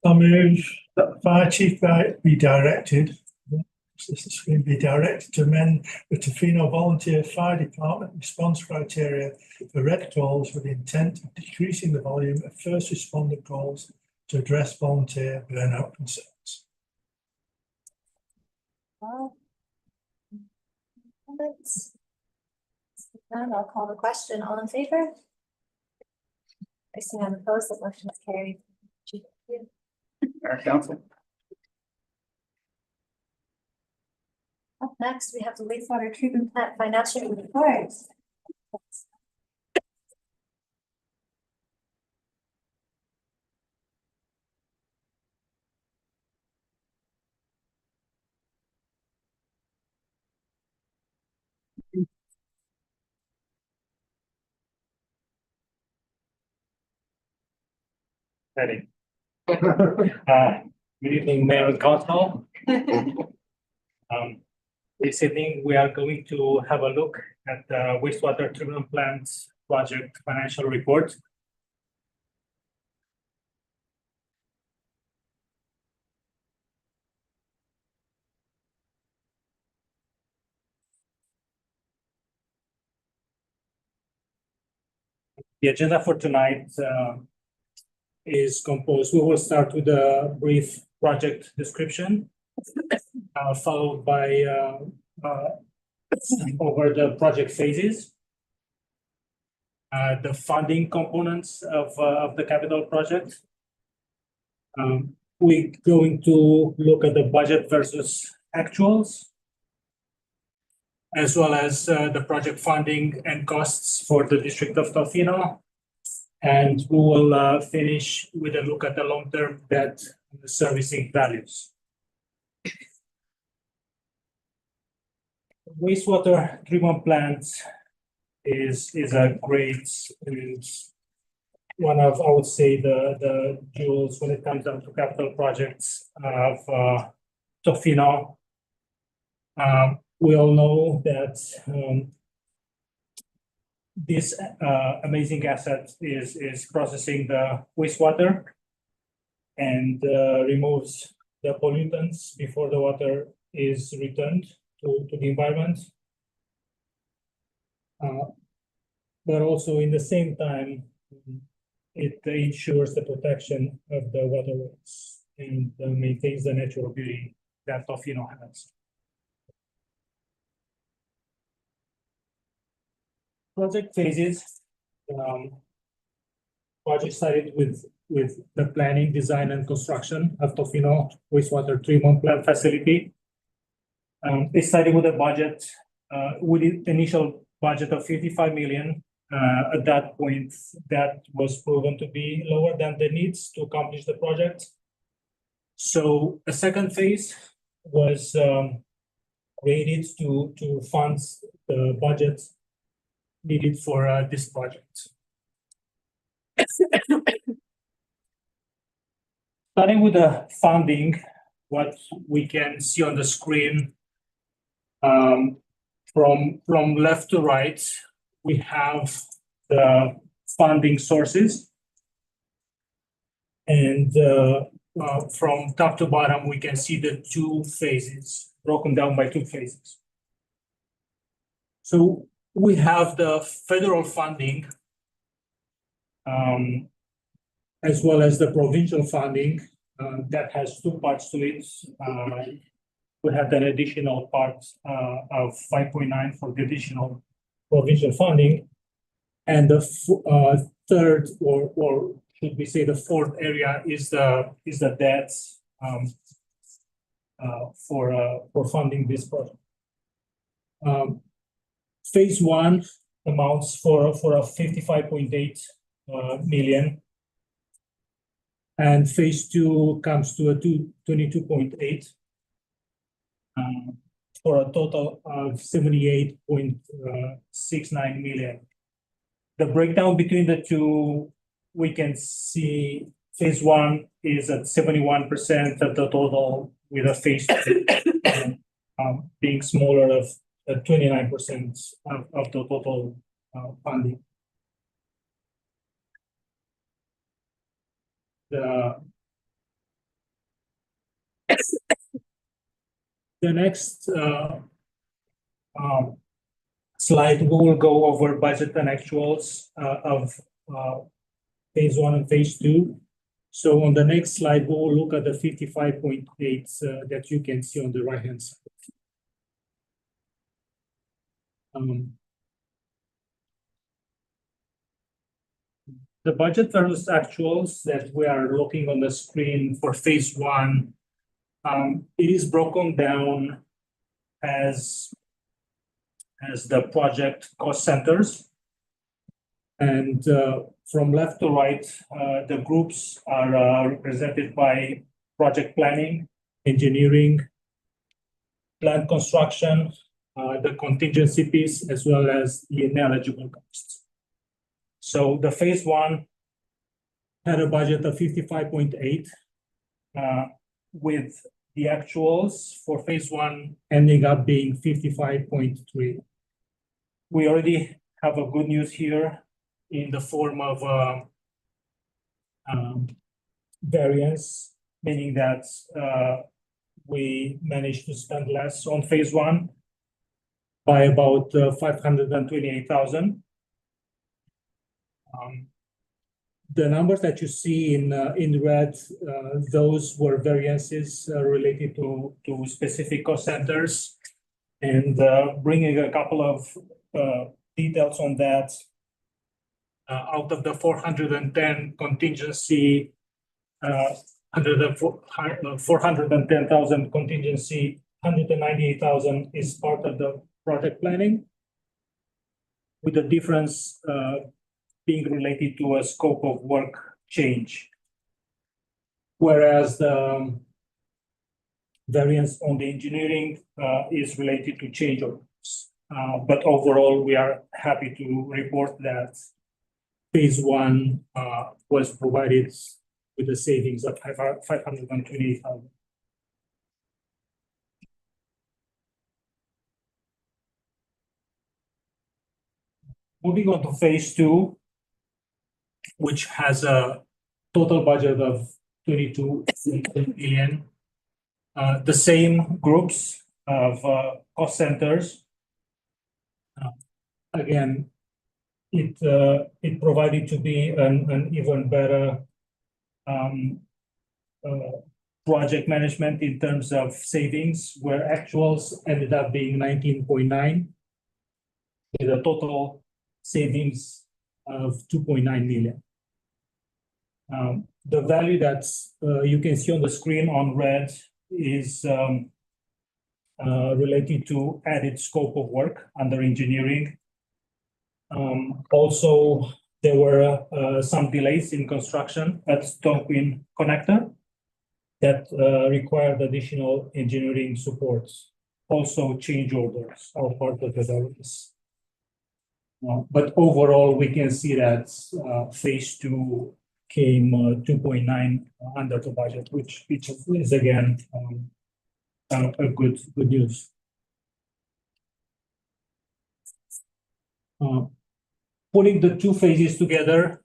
I move that the fire chief be directed, this is going to be directed to amend the Tofino Volunteer Fire Department response criteria for red calls with the intent of decreasing the volume of first responder calls to address volunteer burnout concerns. I'll call the question. All in favor? I see none opposed. The motion is carried. Our council. Up next, we have the wastewater treatment plant financial report. Ready. Good evening, Mayor and Council. This evening, we are going to have a look at the wastewater treatment plant project financial report. The agenda for tonight is composed. We will start with a brief project description, followed by over the project phases, the funding components of the capital project. We're going to look at the budget versus actuals, as well as the project funding and costs for the District of Tofino. And we will finish with a look at the long-term debt and the servicing values. Wastewater treatment plant is a great and one of, I would say, the jewels when it comes down to capital projects of Tofino. We all know that this amazing asset is processing the wastewater and removes the pollutants before the water is returned to the environment. But also in the same time, it ensures the protection of the waterways and maintains the natural beauty that Tofino has. Project phases. Project started with the planning, design, and construction of Tofino wastewater treatment plant facility. It started with a budget, with the initial budget of 55 million. At that point, that was proven to be lower than the needs to accomplish the project. So a second phase was created to fund the budget needed for this project. Starting with the funding, what we can see on the screen, from left to right, we have the funding sources. And from top to bottom, we can see the two phases, broken down by two phases. So we have the federal funding, as well as the provincial funding that has two parts to it. We have an additional part of 5.9 for the additional provincial funding. And the third, or should we say the fourth area, is the debt for funding this project. Phase one amounts for a 55.8 million, and phase two comes to a 22.8 for a total of 78.69 million. The breakdown between the two, we can see phase one is at 71% of the total, with a phase two being smaller of 29% of the total funding. The next slide, we will go over budget and actuals of phase one and phase two. So on the next slide, we will look at the 55.8 that you can see on the right-hand side. The budget versus actuals that we are looking on the screen for phase one, it is broken down as the project cost centers. And from left to right, the groups are represented by project planning, engineering, plant construction, the contingency piece, as well as the ineligible costs. So the phase one had a budget of 55.8, with the actuals for phase one ending up being 55.3. We already have a good news here in the form of variance, meaning that we managed to spend less on phase one by about 528,000. The numbers that you see in red, those were variances related to specific cost centers, and bringing a couple of details on that. Out of the 410 contingency, 410,000 contingency, 198,000 is part of the project planning, with the difference being related to a scope of work change. Whereas the variance on the engineering is related to change orders. But overall, we are happy to report that phase one was provided with a savings of 528,000. Moving on to phase two, which has a total budget of 22 million. The same groups of cost centers. Again, it provided to be an even better project management in terms of savings, where actuals ended up being 19.9, with a total savings of 2.9 million. The value that you can see on the screen on red is related to added scope of work under engineering. Also, there were some delays in construction at Tla-o-qui-aht connector that required additional engineering supports. Also, change orders are part of the delays. But overall, we can see that phase two came 2.9 under the budget, which is again a good news. Putting the two phases together,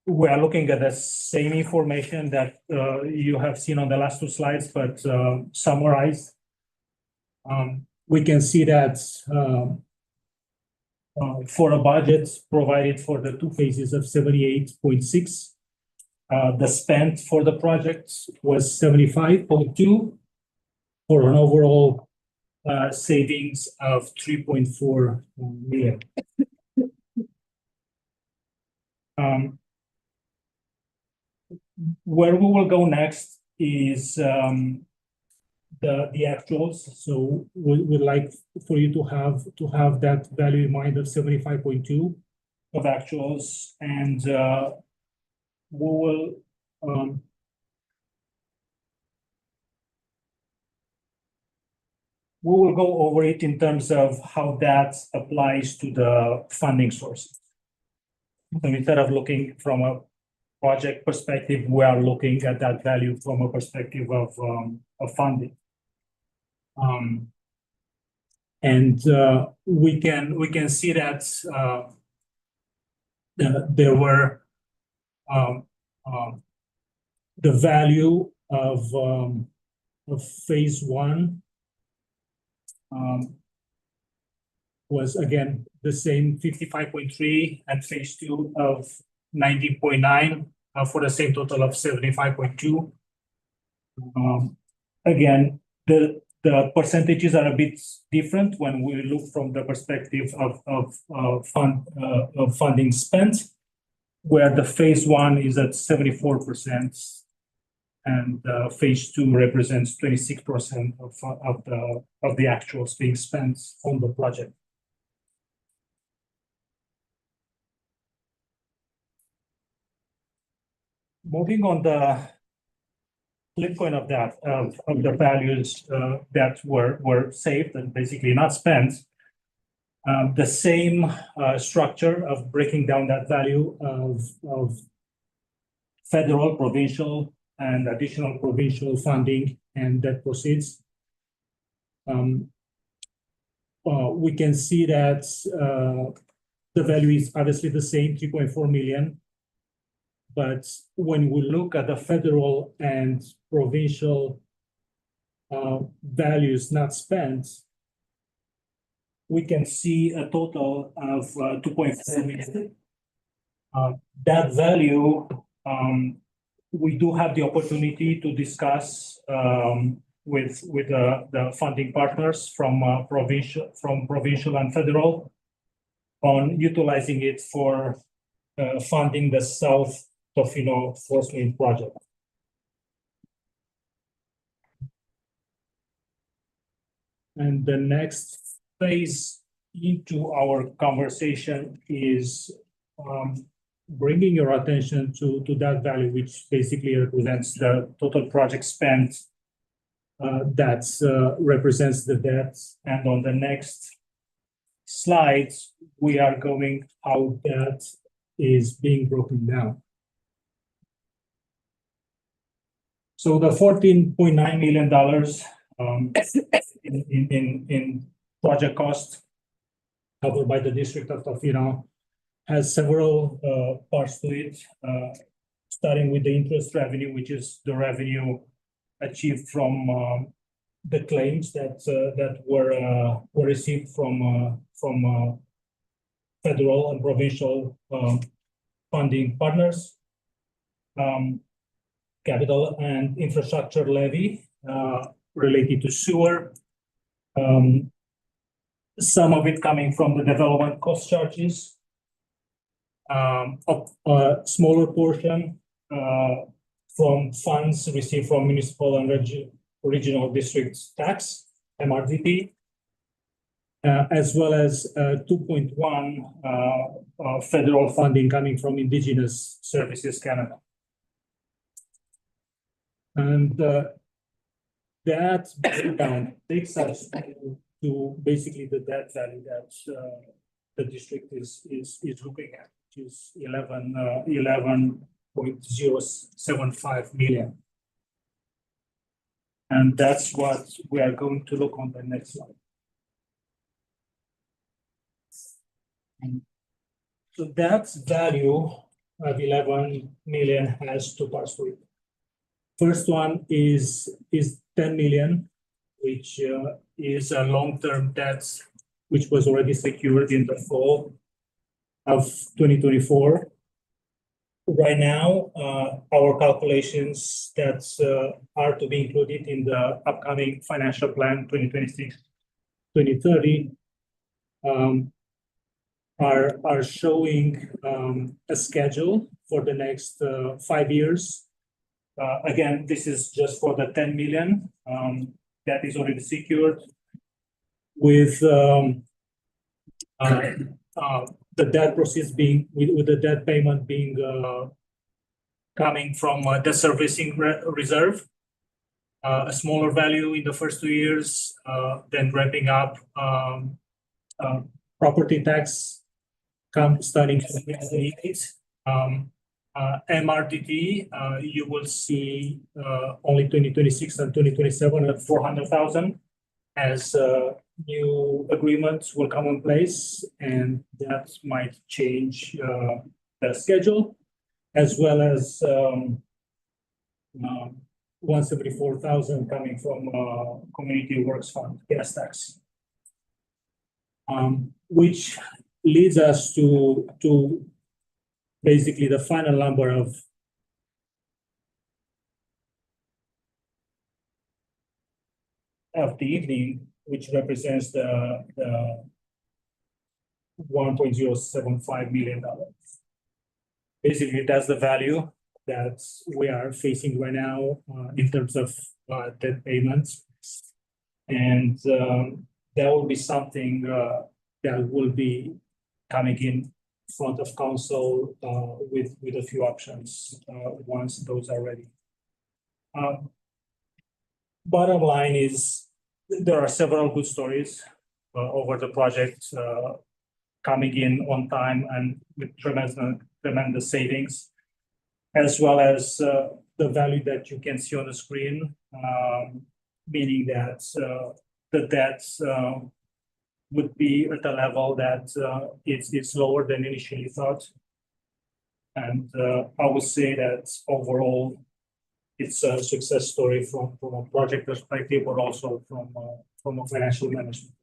we are looking at the same information that you have seen on the last two slides, but summarized. We can see that for a budget provided for the two phases of 78.6, the spend for the project was 75.2, for an overall savings of 3.4 million. Where we will go next is the actuals. So we'd like for you to have that value in mind of 75.2 of actuals, and we will go over it in terms of how that applies to the funding sources. So instead of looking from a project perspective, we are looking at that value from a perspective of funding. We can see that there were the value of phase one was again the same 55.3, and phase two of 90.9 for the same total of 75.2. Again, the percentages are a bit different when we look from the perspective of funding spent, where the phase one is at 74%, and phase two represents 26% of the actuals being spent on the project. Moving on the flip coin of that, of the values that were saved and basically not spent, The same structure of breaking down that value of federal, provincial, and additional provincial funding and debt proceeds. We can see that the value is obviously the same, 3.4 million. But when we look at the federal and provincial values not spent, we can see a total of 2.4 million. That value, we do have the opportunity to discuss with the funding partners from provincial and federal on utilizing it for funding the South Tofino Force Main project. And the next phase into our conversation is bringing your attention to that value, which basically represents the total project spent that represents the debt. And on the next slides, we are going how that is being broken down. So the $14.9 million in project cost covered by the District of Tofino has several parts to it, starting with the interest revenue, which is the revenue achieved from the claims that were received from federal and provincial funding partners. Capital and infrastructure levy related to sewer. Some of it coming from the development cost charges. A smaller portion from funds received from municipal and regional district tax, MRDP, as well as 2.1 federal funding coming from Indigenous Services Canada. And that breakdown takes us to basically the debt value that the district is looking at, which is 11.075 million. And that's what we are going to look on the next slide. So that value of 11 million has two parts to it. First one is 10 million, which is a long-term debt, which was already secured in the fall of 2024. Right now, our calculations that are to be included in the upcoming financial plan 2026-2030 are showing a schedule for the next 5 years. Again, this is just for the 10 million that is already secured, with the debt proceeds being with the debt payment being coming from the servicing reserve, a smaller value in the first 2 years, then ramping up. Property tax starting from 2028. MRDT, you will see only 2026 and 2027 at 400,000 as new agreements will come in place, and that might change the schedule, as well as 174,000 coming from Community Works Fund gas tax, which leads us to basically the final number of the evening, which represents the $1.075 million. Basically, that's the value that we are facing right now in terms of debt payments. And that will be something that will be coming in front of council with a few options once those are ready. Bottom line is there are several good stories over the project coming in on time and with tremendous savings, as well as the value that you can see on the screen, meaning that the debt would be at a level that is lower than initially thought. And I would say that overall, it's a success story from a project perspective, but also from a financial management.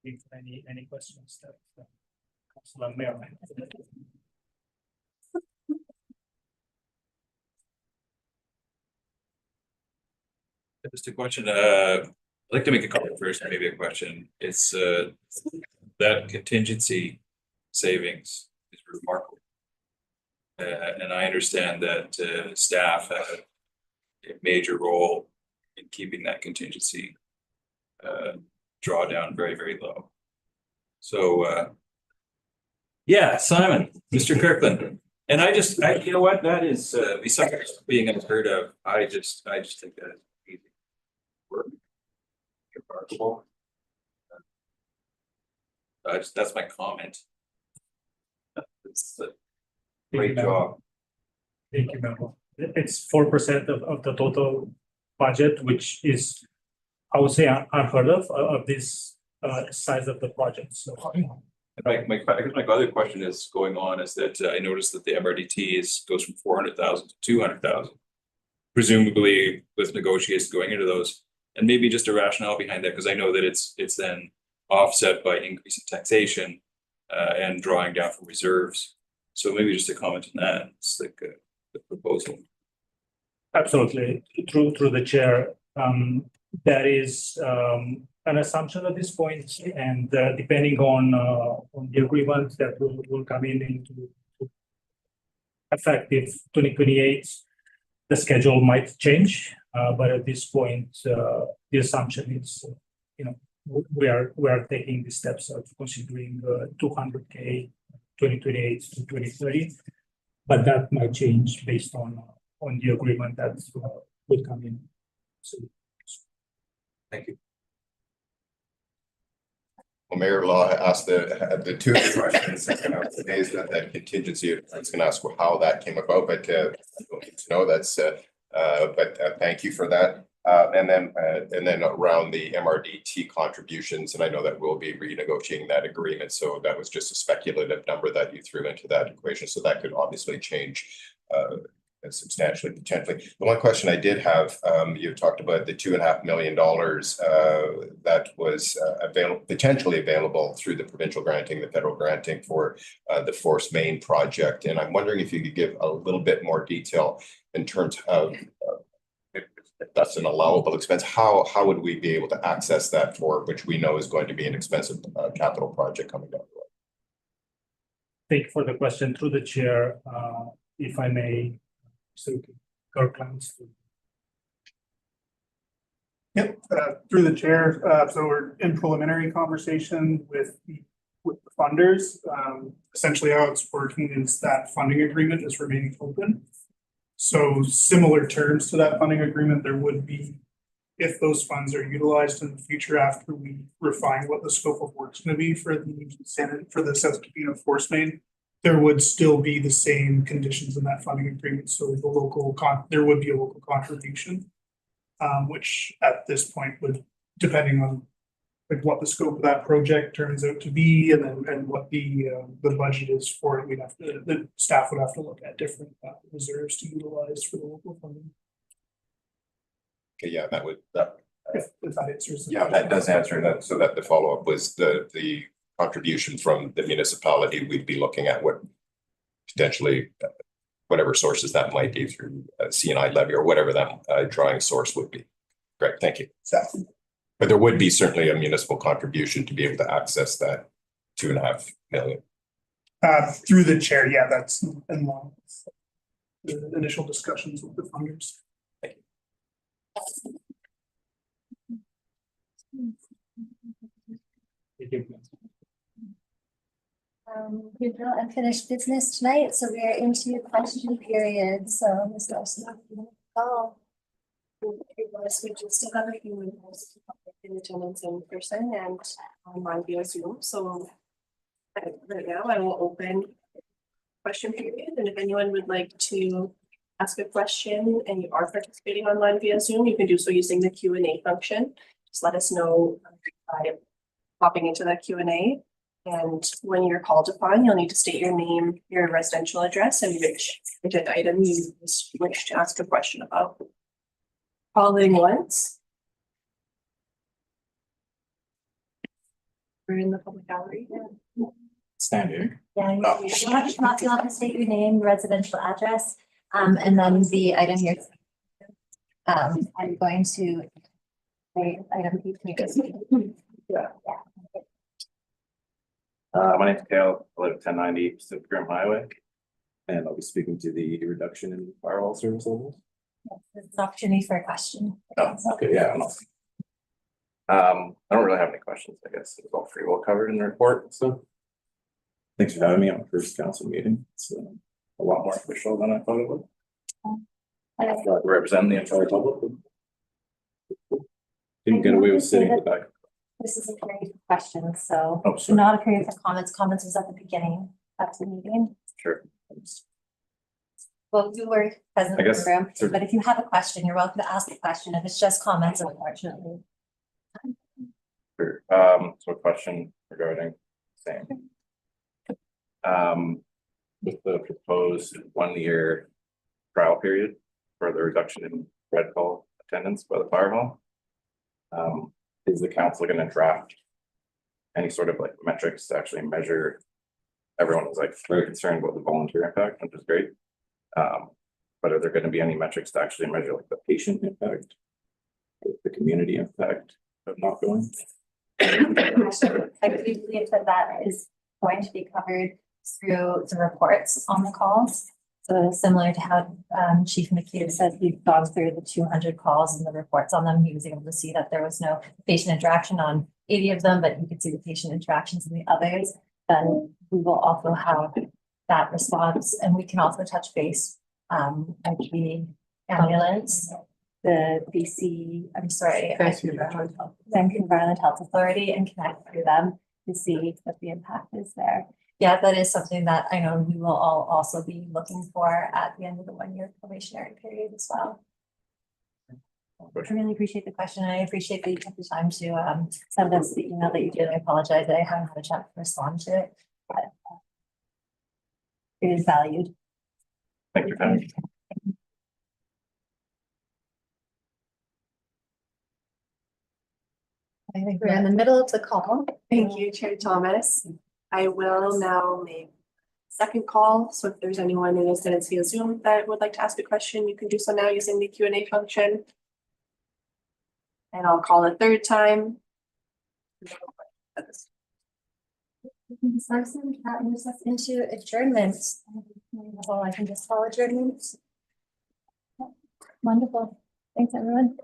If any questions that Councilor Mayor might have. Just a question, I'd like to make a comment first, and maybe a question. It's that contingency savings is remarkable. And I understand that staff have a major role in keeping that contingency drawdown very, very low. So yeah, Simon, Mr. Kirkland. And you know what, that is besides being unheard of, I just think that is easy work. Remarkable. That's my comment. It's a great job. Thank you, Memo. It's 4% of the total budget, which is, I would say, unheard of this size of the project. So my other question is going on is that I noticed that the MRDT goes from 400,000 to 200,000, presumably with negotiations going into those, and maybe just a rationale behind that, because I know that it's then offset by increase in taxation and drawing down from reserves. So maybe just a comment on that. It's like the proposal. Absolutely, through the chair, that is an assumption at this point, and depending on the agreement that will come into effective 2028, the schedule might change. But at this point, the assumption is, we are taking the steps of considering 200K 2028 to 2030, but that might change based on the agreement that will come in. So, thank you. Well, Mayor Law asked the two questions. Today is that contingency. I was going to ask how that came about, but I don't need to know that's. But thank you for that. And then around the MRDT contributions, and I know that we'll be renegotiating that agreement. So that was just a speculative number that you threw into that equation. So that could obviously change substantially, potentially. The one question I did have, you talked about the $2.5 million that was potentially available through the provincial granting, the federal granting for the Force Main project. And I'm wondering if you could give a little bit more detail in terms of if that's an allowable expense, how would we be able to access that for which we know is going to be an expensive capital project coming down the road? Thank you for the question. Through the chair, if I may, so Kirkland. Yep, through the chair. So we're in preliminary conversation with the funders. Essentially how it's working is that funding agreement is remaining open. So similar terms to that funding agreement, there would be, if those funds are utilized in the future after we refine what the scope of work is going to be for the South Tofino Force Main, there would still be the same conditions in that funding agreement. So there would be a local contribution, which at this point would, depending on what the scope of that project turns out to be, and what the budget is for it, the staff would have to look at different reserves to utilize for the local funding. Okay, yeah, If that answers. Yeah, that does answer that. So that the follow-up was the contribution from the municipality. We'd be looking at what potentially whatever sources that might be through C&I levy or whatever that drawing source would be. Great, thank you. Exactly. But there would be certainly a municipal contribution to be able to access that $2.5 million. Through the chair, yeah, that's in line with the initial discussions with the funders. Thank you. We've got unfinished business tonight, so we are into question period. So Ms. Larson, you want to call? Thomas, we do still have a few members in attendance in person and online via Zoom, so right now I will open question period, and if anyone would like to ask a question and you are participating online via Zoom, you can do so using the Q&A function. Just let us know by popping into that Q&A. And when you're called upon, you'll need to state your name, your residential address, and which agenda item you wish to ask a question about. Calling once. We're in the public gallery. Standing. Yeah, you'll have to state your name, residential address, and then the item here. I'm going to. Item. Yeah. My name's Kale, I live at 1090 Pacific Rim Highway. And I'll be speaking to the reduction in firewall service levels. It's an opportunity for a question. Oh, okay, yeah. I don't really have any questions, I guess. It was all pretty well covered in the report, so. Thanks for having me on the first council meeting. It's a lot more official than I thought it would. I feel like representing the entire public. Didn't get away with sitting in the back. This is a period of questions, so Oh, sorry. not a period for comments. Comments was at the beginning of the meeting. Sure. Well, you were present in I the guess, program, sure. but if you have a question, you're welcome to ask the question. If it's just comments, unfortunately. Sure. So a question regarding same. With the proposed 1-year trial period for the reduction in red call attendance by the fire hall. Is the council going to draft any sort of like metrics to actually measure? Everyone is like very concerned about the volunteer impact, which is great. But are there going to be any metrics to actually measure like the patient impact, the community impact of not going? I do believe that that is going to be covered through the reports on the calls. So similar to how Chief McHugh said he'd gone through the 200 calls and the reports on them, he was able to see that there was no patient interaction on 80 of them, but you could see the patient interactions in the others. Then we will also have that response, and we can also touch base at the ambulance, the Vancouver Island Health Authority, and connect through them to see what the impact is there. Yeah, that is something that I know we will all also be looking for at the end of the 1-year probationary period as well. I really appreciate the question. I appreciate that you took the time to send us the email that you did. I apologize that I haven't had a chance to respond to it, but it is valued. Thank you, Penny. I think we're in the middle of the call. Thank you, Chair Thomas. I will now make second call. So if there's anyone in attendance via Zoom that would like to ask a question, you can do so now using the Q&A function. And I'll call a third time. This person that moves us into adjournment. I can just call adjournment. Wonderful. Thanks, everyone.